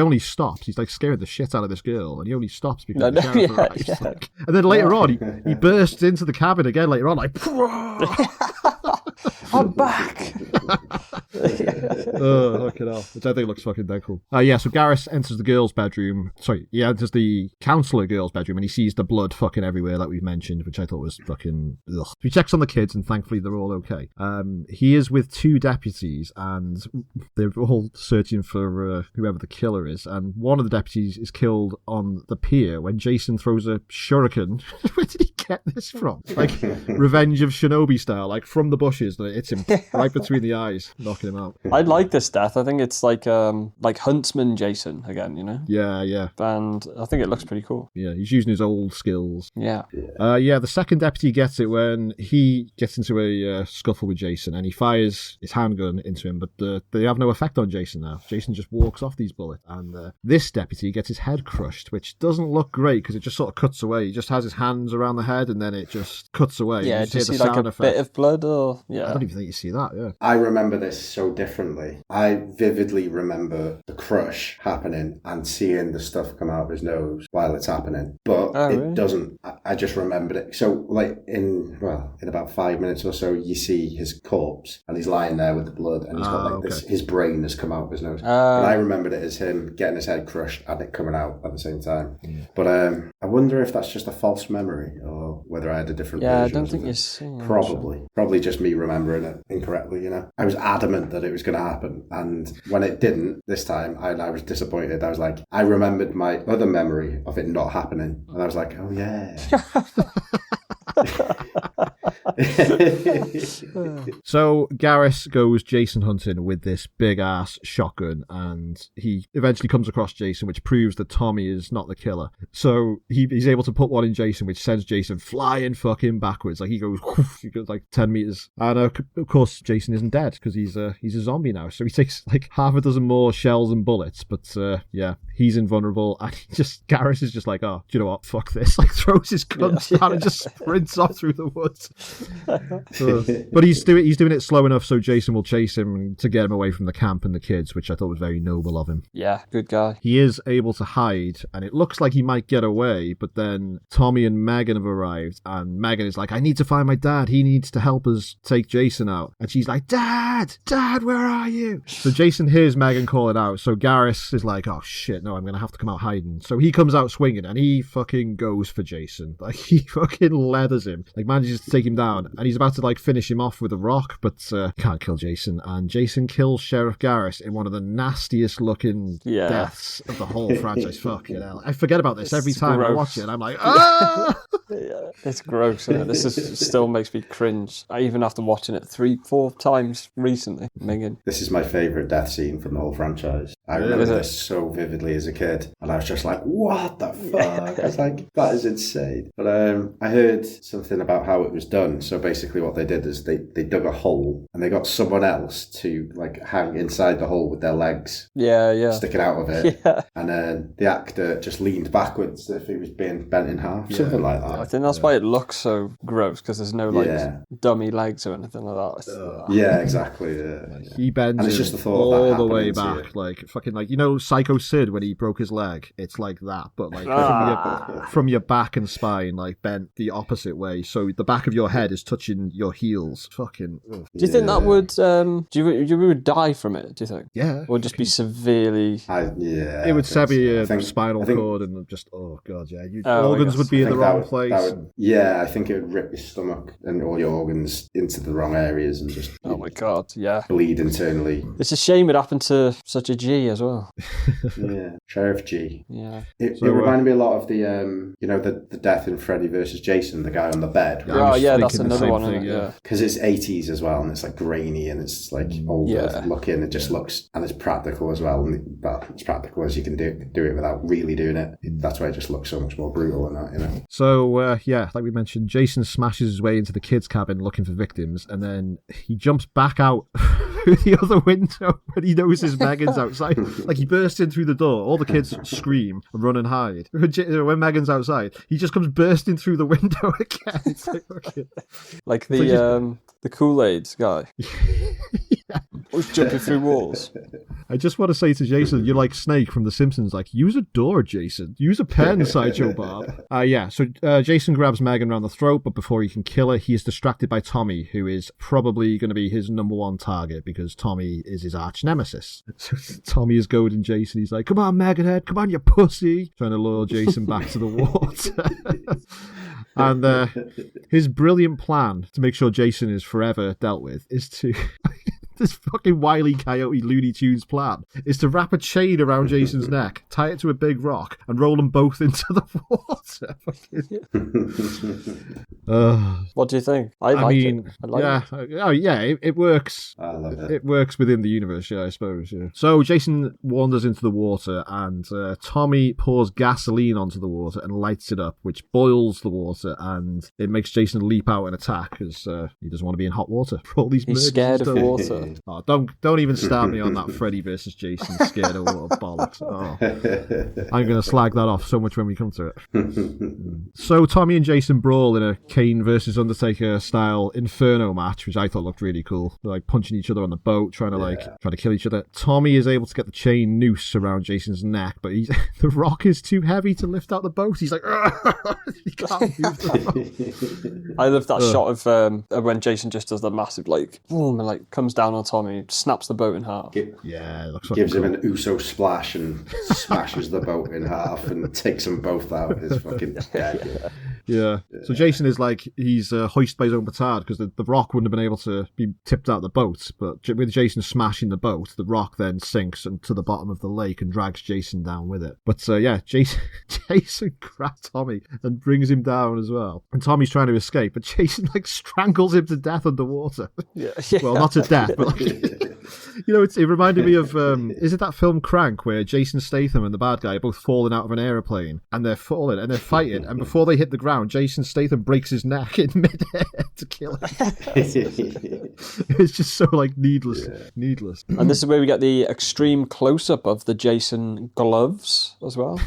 only stops. He's scared the shit out of this girl, and he only stops because the sheriff arrives. Yeah. And then later on, he bursts into the cabin again. Later on, I'm back. Oh, fucking hell. Which I think looks fucking dead cool. So Garrus enters the girl's bedroom. Sorry, he enters the counselor girl's bedroom and he sees the blood fucking everywhere that we've mentioned, which I thought was fucking ugh. He checks on the kids and thankfully they're all okay. He is with two deputies and they're all searching for whoever the killer is. And one of the deputies is killed on the pier when Jason throws a shuriken. Where did he get this from? Revenge of Shinobi style, from the bushes. And it hits him right between the eyes, knocking him out. I like this death. I think it's like Huntsman Jason again, you know? Yeah. And I think it looks pretty cool. Yeah, he's using his old skills. Yeah. The second deputy gets it when he gets into a scuffle with Jason and he fires his handgun into him, but they have no effect on Jason now. Jason just walks off these bullets. And this deputy gets his head crushed, which doesn't look great because it just sort of cuts away. He just has his hands around the head and then it just cuts away. Yeah, you just see a bit of blood or... Yeah. I don't even think you see that, yeah. I remember this so differently. I vividly remember the crush happening and seeing the stuff come out of his nose while it's happening. But it doesn't. I just remembered it. So, in about 5 minutes or so, you see his corpse and he's lying there with the blood and he's got this, his brain has come out of his nose. And I remembered it as him getting his head crushed and it coming out at the same time. Yeah. But I wonder if that's just a false memory or whether I had a different version. Yeah, I don't think you're seeing Probably. Probably just me remembering it incorrectly, you know. I was adamant that it was going to happen. And when it didn't this time, I was disappointed. I was like, I remembered my other memory of it not happening. And I was like, oh yeah. So Garrus goes Jason hunting with this big ass shotgun and he eventually comes across Jason, which proves that Tommy is not the killer. So he's able to put one in Jason, which sends Jason flying fucking backwards. He goes 10 meters. And of course Jason isn't dead because he's a zombie now. So he takes half a dozen more shells and bullets, but he's invulnerable. And Garrus is just like, oh, do you know what? Fuck this. Throws his guns down and just sprints off through the woods. But he's doing it slow enough so Jason will chase him to get him away from the camp and the kids, which I thought was very noble of him. Yeah, good guy. He is able to hide and it looks like he might get away, but then Tommy and Megan have arrived and Megan is like, I need to find my dad. He needs to help us take Jason out. And she's like, Dad, where are you? So Jason hears Megan calling out. So Garrus is like, oh shit, no, I'm going to have to come out hiding. So he comes out swinging and he fucking goes for Jason. He fucking leathers him. Manages to take him down. down, and he's about to like finish him off with a rock, but can't kill Jason. And Jason kills Sheriff Garrett in one of the nastiest looking deaths of the whole franchise. Fucking hell. I forget about this every time I watch it, and I'm like, ah! Yeah, it's gross. Isn't it? This still makes me cringe. I even after watching it 3-4 times recently. This is my favourite death scene from the whole franchise. I remember this so vividly as a kid, and I was just like, what the fuck? I was like, that is insane. But I heard something about how it was done. So basically what they did is they dug a hole, and they got someone else to like hang inside the hole with their legs sticking out of it. Yeah. And then the actor just leaned backwards if he was being bent in half, something like that. I think that's why it looks so gross, because there's no like dummy legs or anything like that. Yeah, exactly. He bends and it's just the thought all the way back, like fucking like, you know, Psycho Sid when he broke his leg. It's like that, but like from your back and spine, like bent the opposite way, so the back of your head is touching your heels. Fucking. Ugh. Do you think that would? Do you would die from it? Do you think? Yeah. Or just be severely? It would sever your spinal cord and just god, yeah. Organs would be in the wrong place. I think it would rip your stomach and all your organs into the wrong areas and just. Oh my god, yeah. Bleed internally. It's a shame it happened to such a G as well. Yeah, Sheriff G. Yeah. It reminded me a lot of the the death in Freddy versus Jason, the guy on the bed. That's another one. Thing, yeah. Because it's 80s as well, and it's like grainy and it's like older looking. It just looks, and it's practical as well. And it's practical as you can do it without really doing it. That's why it just looks so much more brutal than that, you know. So like we mentioned, Jason smashes his way into the kids' cabin looking for victims, and then he jumps back out through the other window when he notices Megan's outside. Like he bursts in through the door, all the kids scream and run and hide. When Megan's outside, he just comes bursting through the window again. It's like the Kool-Aid guy. Always jumping through walls. I just want to say to Jason, you're like Snake from The Simpsons. Like, use a door, Jason. Use a pen, Sideshow Bob. So Jason grabs Megan around the throat, but before he can kill her, he is distracted by Tommy, who is probably going to be his number one target because Tommy is his arch nemesis. So Tommy is goading Jason. He's like, come on, Meganhead, come on, you pussy. Trying to lure Jason back to the water. And his brilliant plan to make sure Jason is forever dealt with is to... This fucking Wile E. Coyote Looney Tunes plan is to wrap a chain around Jason's neck, tie it to a big rock, and roll them both into the water. What do you think? I like it. It works. I love it. It works within the universe, I suppose. Yeah. So Jason wanders into the water, and Tommy pours gasoline onto the water and lights it up, which boils the water, and it makes Jason leap out and attack because he doesn't want to be in hot water for all these murders. He's scared of water. Oh, don't even start me on that Freddy versus Jason scared of water bollocks. Oh. I'm going to slag that off so much when we come to it. So Tommy and Jason brawl in a Kane versus Undertaker style Inferno match, which I thought looked really cool. They're like punching each other on the boat, trying to kill each other. Tommy is able to get the chain noose around Jason's neck, but the rock is too heavy to lift out the boat. He's like, he can't move the boat. I love that shot of when Jason just does the massive boom, and comes down on Tommy, snaps the boat in half. It looks gives him an Uso splash and smashes the boat in half and takes them both out. It's fucking dead. Yeah. So Jason is he's hoisted by his own petard because the rock wouldn't have been able to be tipped out the boat. But with Jason smashing the boat, the rock then sinks to the bottom of the lake and drags Jason down with it. But Jason grabs Tommy and brings him down as well. And Tommy's trying to escape, but Jason strangles him to death underwater. Yeah. Well, not to death, but it reminded me of is it that film Crank where Jason Statham and the bad guy are both falling out of an aeroplane and they're falling and they're fighting, and before they hit the ground, Jason Statham breaks his neck in midair to kill him. It's just so needless. And this is where we get the extreme close-up of the Jason gloves as well.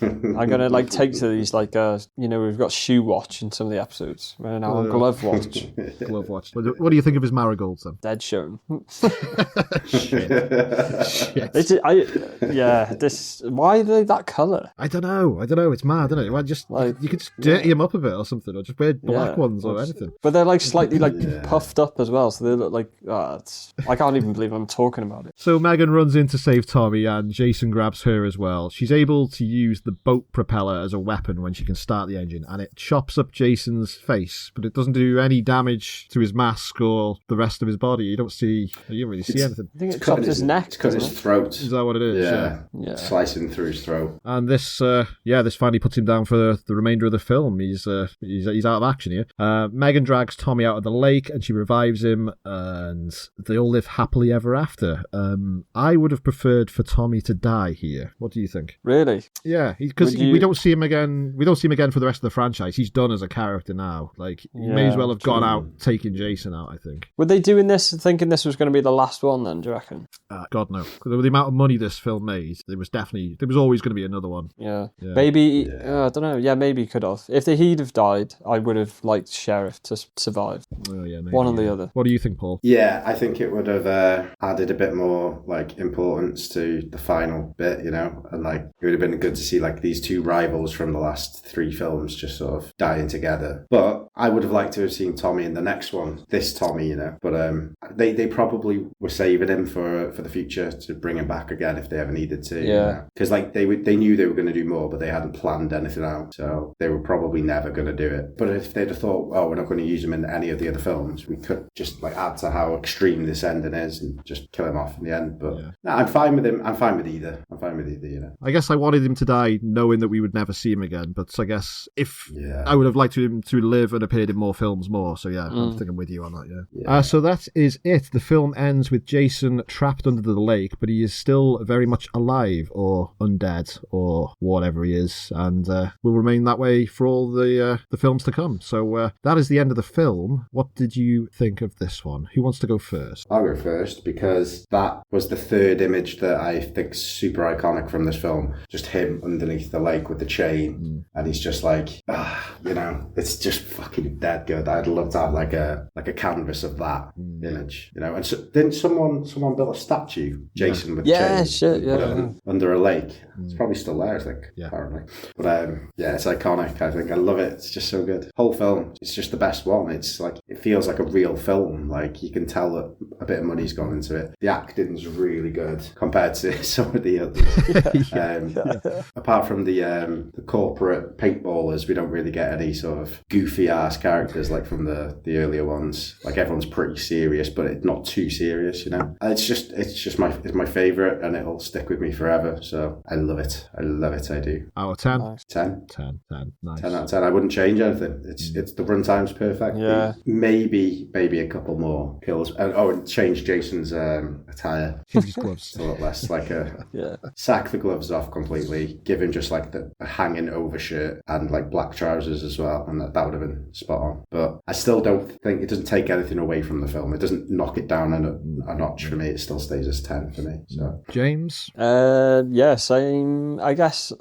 I'm gonna take to these we've got shoe watch in some of the episodes. We're now on glove watch. Glove watch. What do you think of his marigolds then? Dead shown. Shit. Why are they that colour? I don't know. It's mad, isn't it? You could just dirty them up a bit or something, or just wear black ones or anything. anything. But they're like slightly like puffed up as well, so they look like I can't even believe I'm talking about it. So Megan runs in to save Tommy, and Jason grabs her as well. She's able to use the boat propeller as a weapon when she can start the engine, and it chops up Jason's face, but it doesn't do any damage to his mask or the rest of his body. You don't really see anything. I think it chops his neck. It's cut his throat. Is that what it is? Yeah. Slicing through his throat. And this finally puts him down for the remainder of the film. He's out of action here. Megan drags Tommy out of the lake, and she revives him, and they all live happily ever after. I would have preferred for Tommy to die here. What do you think? Really? Yeah, because we don't see him again. We don't see him again for the rest of the franchise. He's done as a character now. Like, he may as well have gone out taking Jason out, I think. Were they doing this thinking this was going to be the last one then, do you reckon? God, no. With the amount of money this film made, there was always going to be another one. Yeah. Maybe, I don't know. Yeah, maybe he could have. If he'd have died, I would have liked Sheriff to survive. Oh, yeah, maybe, one or the other. What do you think, Paul? Yeah, I think it would have added a bit more like importance to the final bit, and like it would have been good to see like these two rivals from the last 3 films just sort of dying together. But I would have liked to have seen Tommy in the next one, this Tommy, But they probably were saving him for the future to bring him back again if they ever needed to. Yeah. Because like they knew they were going to do more, but they hadn't planned anything out, so they were probably never going to do it. But if they'd have thought, oh, we're not going to use him in any of the other films, we could just like add to how extreme this ending is and just kill him off in the end. But no, I'm fine with him. I'm fine with either. I guess I wanted him to die knowing that we would never see him again, but I guess I would have liked him to live and appeared in more films more. So I think I'm with you on that. So that is it. The film ends with Jason trapped under the lake, but he is still very much alive or undead or whatever he is, and will remain that way for all the films to come. So that is the end of the film. What did you think of this one? Who wants to go first? I'll go first because that was the third image that I think is super iconic from this film. Just him underneath the lake with the chain, and he's just like, it's just fucking dead good. I'd love to have like a canvas of that image, And so, didn't someone built a statue, Jason with chain, under a lake? It's probably still there, I think, apparently. But it's iconic. I think I love it. It's just so good. Whole film, it's just the best one. It's like it feels like a real film. Like you can tell that a bit of money's gone into it. The acting's really good compared to some of the others. Apart from the corporate paintballers, we don't really get any sort of goofy ass characters like from the earlier ones. Like everyone's pretty serious, but it's not too serious, It's just my favourite, and it'll stick with me forever. So I love it. I do. Out of 10? Nice. 10. 10. Nice. 10 out of 10. I wouldn't change anything. It's the runtime's perfect. Yeah. Maybe a couple more kills. And change Jason's attire. Change his gloves. A lot less like sack the gloves off completely. Give him just like a hanging overshirt and like black trousers as well, and that would have been spot on. But I still don't think it doesn't take anything away from the film. It doesn't knock it down a notch for me. It still stays as 10 for me. So James? Same. I guess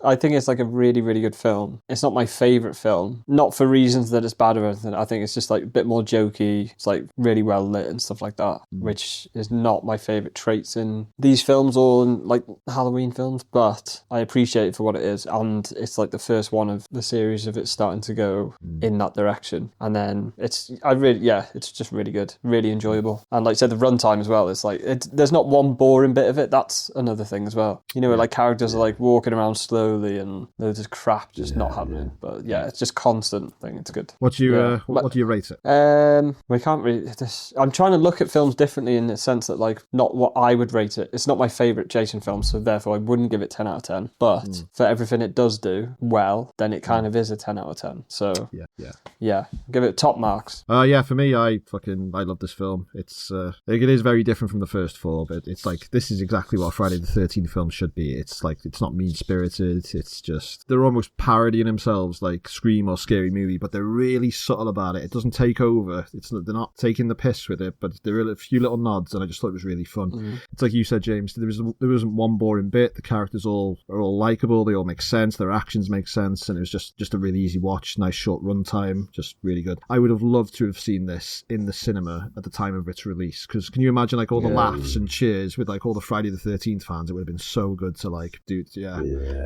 I think it's like a really, really good film. It's not my favourite film. Not for reasons that it's bad or anything. I think it's just like a bit more jokey. It's like really well lit and stuff like that, which is not my favourite traits in these films or in like Halloween films, but I appreciate it for what it is, and it's like the first one of the series of it starting to go in that direction. And then it's just really good, really enjoyable. And like I said, the runtime as well, it's like there's not one boring bit of it. That's another thing as well. Where like characters are like walking around slowly and there's just crap just not happening. But it's just constant thing. It's good. What do you rate it? We can't really. I'm trying to look at films differently in the sense that like not what I would rate it. It's not my favourite Jason film, so therefore I wouldn't give it 10 out of 10. But for everything it does do well, then it kind of is a 10 out of 10. So yeah, give it top marks. For me, I love this film. It's it is very different from the first four, but it's like this is exactly what Friday the 13th film should be. It's like it's not mean spirited. It's just they're almost parodying themselves like Scream or Scary Movie, but they're really subtle about it. It doesn't take over. They're not taking the piss with it, but there are a few little nods, and I just thought it was really fun. It's like you said, James. There isn't one boring bit. The characters are all likable. They all make sense. Their actions make sense, and it was just a really easy watch. Nice short runtime, just really good. I would have loved to have seen this in the cinema at the time of its release, because can you imagine like all the laughs and cheers with like all the Friday the 13th fans? It would have been so good to like do.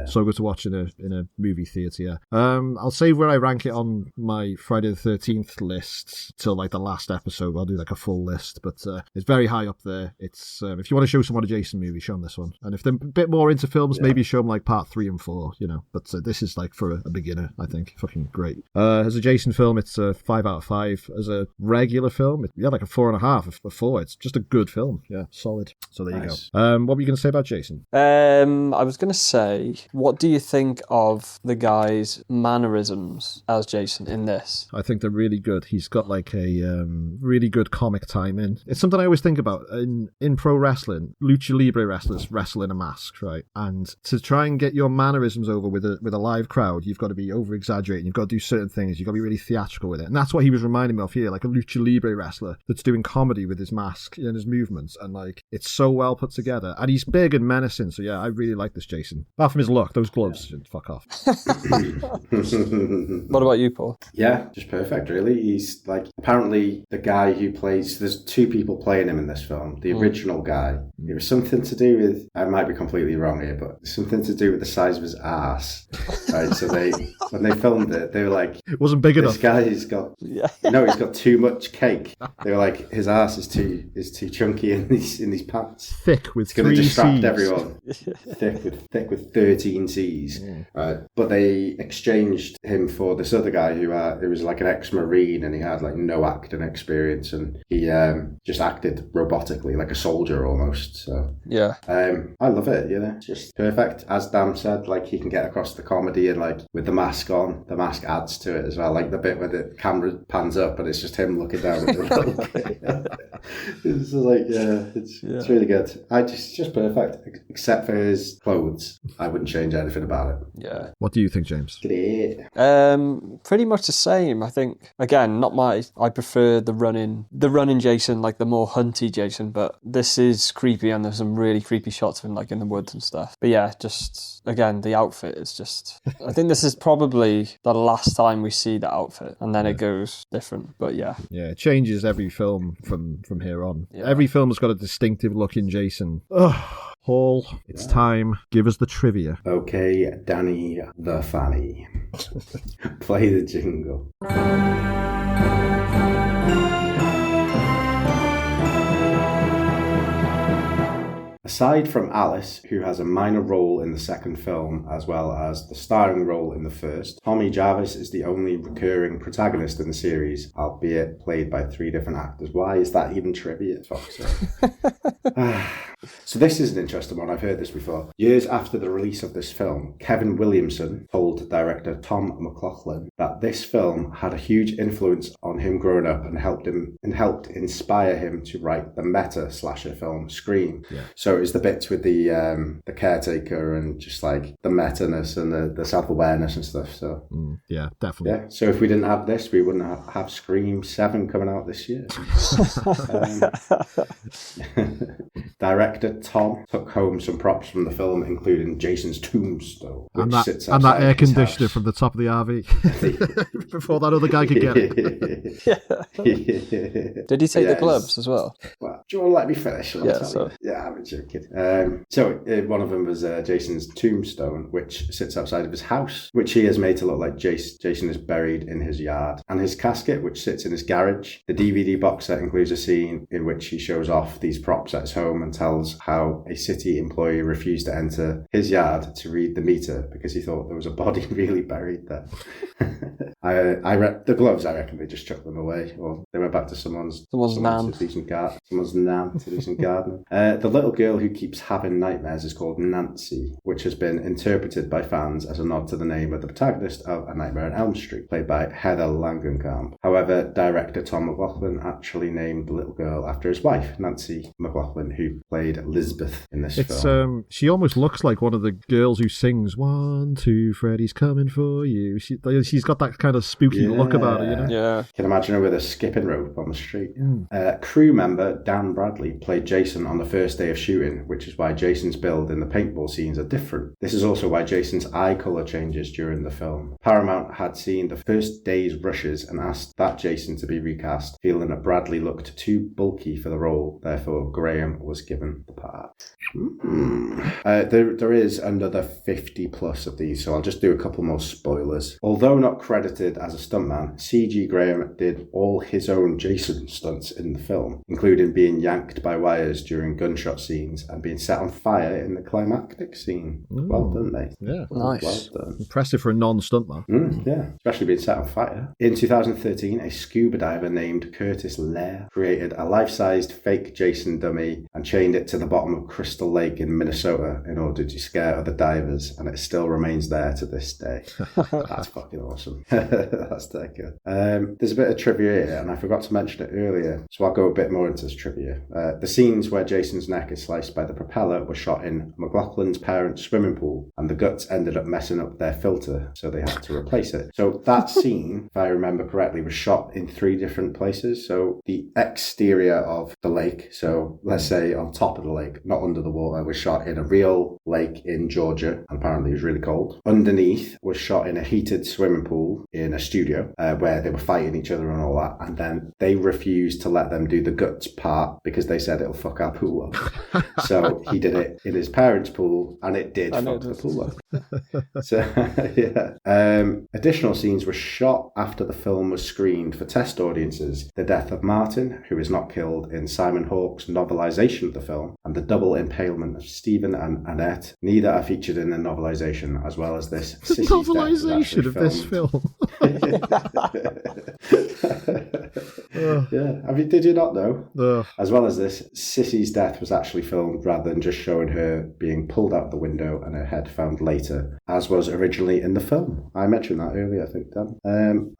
So good to watch in a movie theater. I'll say where I rank it on my Friday the 13th lists till like the last episode. I'll do like a full list, but it's very high up there. It's if you want to show someone a Jason movie, show them this one. And if they're a bit more into films, maybe show them like part 3 and 4, you know. But this is like for a beginner, I think. Fucking great. As a Jason film, it's a 5 out of 5. As a regular film, like a 4.5 or 4. It's just a good film. Yeah, solid. So there you go. What were you going to say about Jason? I was going to say, what do you think of the guy's mannerisms as Jason in this? I think they're really good. He's got like a really good comic timing. It's something I always think about in pro wrestling. Lucha Libre wrestlers wrestle in a mask, right? And to try and get your mannerisms over with a live crowd, you've got to be over exaggerating. You've got to do certain things. You've got to be really theatrical with it. And that's what he was reminding me of here, like a Lucha Libre wrestler that's doing comedy with his mask and his movements, and like it's so well put together. And he's big and menacing. So yeah, I really like this Jason. Apart from his look, those gloves, fuck off. What about you, Paul? Yeah, just perfect, really. He's like, apparently the guy who plays, there's 2 people playing him in this film. The original guy, it was something to do with, I might be completely wrong here, but something to do with the size of his ass. Right, so when they filmed it, they were like, it wasn't big enough. This guy, he's got too much cake. They were like, his ass is too chunky in these pants. Thick with it's going to 3 distract C's. Everyone. thick with 13 C's. But they exchanged him for this other guy who was like an ex-Marine, and he had like no acting experience, and he just acted robotically like a soldier almost. So yeah, I love it. You know, it's just perfect. As Dan said, like he can get across the comedy, and like with the mask on, the mask adds to it as well. Like the bit where the camera pans up and it's just him looking down at the rope. It's like it's really good. Just perfect, except for his clothes. I wouldn't change anything about it. Yeah. What do you think, James? Great. Pretty much the same. I think, again, I prefer the running Jason, like the more hunty Jason, but this is creepy, and there's some really creepy shots of him like in the woods and stuff. But yeah, just again, the outfit is just, I think this is probably the last time we see the outfit, and then it goes different. But yeah, it changes every film from here on. Yeah. Every film has got a distinctive look in Jason. Paul, it's time. Give us the trivia. Okay, Danny the Fanny. Play the jingle. Aside from Alice, who has a minor role in the second film, as well as the starring role in the first, Tommy Jarvis is the only recurring protagonist in the series, albeit played by 3 different actors. Why is that even trivia? So this is an interesting one. I've heard this before. Years after the release of this film, Kevin Williamson told director Tom McLaughlin that this film had a huge influence on him growing up and helped inspire him to write the meta slasher film Scream. Yeah. So it was the bits with the caretaker and just like the meta-ness and the self-awareness and stuff. So yeah, definitely. Yeah. So if we didn't have this, we wouldn't have Scream 7 coming out this year. Director Tom took home some props from the film, including Jason's tombstone, and that air conditioner from the top of the RV before that other guy could get it. Did he take the gloves as well? Well, do you want to let me finish? Yeah, I'm joking. One of them was Jason's tombstone, which sits outside of his house, which he has made to look like Jason is buried in his yard, and his casket, which sits in his garage. The DVD box set includes a scene in which he shows off these props at his home and tells how a city employee refused to enter his yard to read the meter because he thought there was a body really buried there. The gloves, I reckon they just chucked them away, or they went back to someone's nan to do some gardening. The little girl who keeps having nightmares is called Nancy, which has been interpreted by fans as a nod to the name of the protagonist of A Nightmare on Elm Street, played by Heather Langenkamp. However, director Tom McLaughlin actually named the little girl after his wife, Nancy McLaughlin, who played Lisbeth in this film. She almost looks like one of the girls who sings 1, 2, Freddy's coming for you. She's got that kind of spooky look about her, you know? Yeah. You can imagine her with a skipping rope on the street. Crew member Dan Bradley played Jason on the first day of shooting, which is why Jason's build in the paintball scenes are different. This is also why Jason's eye colour changes during the film. Paramount had seen the first day's rushes and asked that Jason to be recast, feeling that Bradley looked too bulky for the role. Therefore, Graham was given the part. There is another 50 plus of these, so I'll just do a couple more spoilers. Although not credited as a stuntman, C.G. Graham did all his own Jason stunts in the film, including being yanked by wires during gunshot scenes and being set on fire in the climactic scene. Ooh. Well done, mate. Yeah. Nice. Well done. Impressive for a non-stuntman. Yeah, especially being set on fire. In 2013, a scuba diver named Curtis Lair created a life-sized fake Jason dummy and chained it to the bottom of Crystal Lake in Minnesota in order to scare other divers, and it still remains there to this day. That's fucking awesome. That's that good. There's a bit of trivia here, and I forgot to mention it earlier, so I'll go a bit more into this trivia. The scenes where Jason's neck is sliced by the propeller were shot in McLaughlin's parents' swimming pool, and the guts ended up messing up their filter, so they had to replace it. So that scene, if I remember correctly, was shot in 3 different places. So the exterior of the lake, so let's say on top of the lake, not under the water, was shot in a real lake in Georgia, and apparently it was really cold. Underneath was shot in a heated swimming pool in a studio where they were fighting each other and all that, and then they refused to let them do the guts part because they said it'll fuck our pool up. So he did it in his parents' pool, and it did fuck the pool up. So yeah. Additional scenes were shot after the film was screened for test audiences. The death of Martin, who is not killed in Simon Hawke's novelization of the film, and the double impalement of Stephen and Annette. Neither are featured in the novelization, as well as this Novelization of this film. Yeah, I mean, did you not know? As As well as this, Sissy's death was actually filmed rather than just showing her being pulled out the window and her head found later, as was originally in the film. I mentioned that earlier, I think, Dan.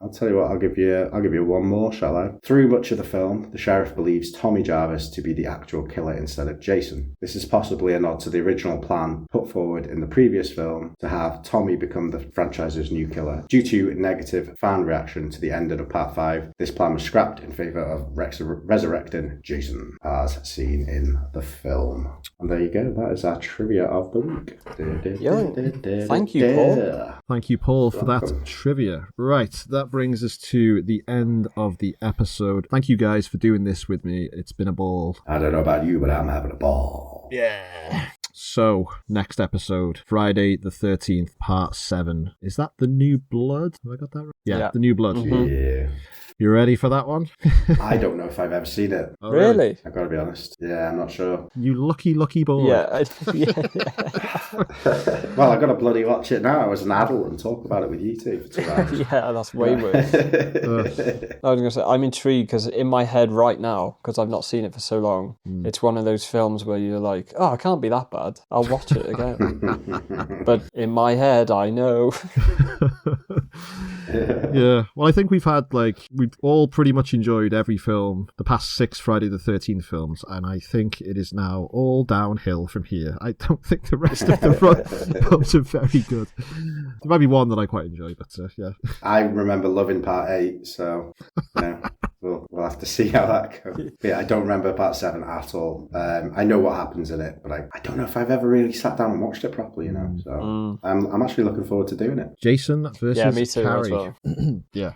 I'll tell you what, I'll give you one more, shall I? Through much of the film, the sheriff believes Tommy Jarvis to be the actual killer instead of Jason. This is possibly a nod to the original plan put forward in the previous film to have Tommy become the franchise's new killer. Due to negative fan reaction to the ending of Part 5, this plan was scrapped in favour of resurrecting Jason, as seen in the film. And there you go, that is our trivia of the week. Thank you, Paul. Thank you, Paul, for that trivia. Right, that brings us to the end of the episode. Thank you guys for doing this with me. It's been a ball. I don't know about you, but I'm having a ball. Yeah. So, next episode, Friday the 13th, part 7. Is that The New Blood? Have I got that right? Yeah. The New Blood. Yeah. You ready for that one? I don't know if I've ever seen it. Oh, Really? I've got to be honest. Yeah, I'm not sure. You lucky boy. Yeah. Well, I've got to bloody watch it now as an adult and talk about it with you two for 2 hours. Yeah, that's way worse. I was going to say, I'm intrigued because in my head right now, because I've not seen it for so long, it's one of those films where you're like, oh, it can't be that bad. I'll watch it again. But in my head, I know. Yeah. Well, I think we've all pretty much enjoyed every film, the past 6 Friday the 13th films, and I think it is now all downhill from here. I don't think the rest of the films are very good. There might be one that I quite enjoy, but yeah. I remember loving Part 8, so yeah, we'll have to see how that goes. But yeah, I don't remember Part 7 at all. I know what happens in it, but I don't know if I've ever really sat down and watched it properly, So I'm actually looking forward to doing it. Jason versus me too, Carrie. as well. Yeah.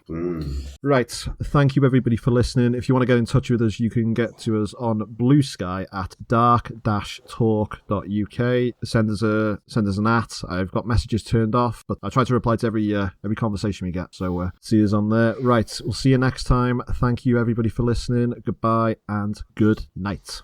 Right. Thank you, everybody, for listening. If you want to get in touch with us, you can get to us on Blue Sky at dark-talk.uk. Send us an @ I've got messages turned off, but I try to reply to every conversation we get. So see us on there. Right. We'll see you next time. Thank you, everybody, for listening. Goodbye and good night.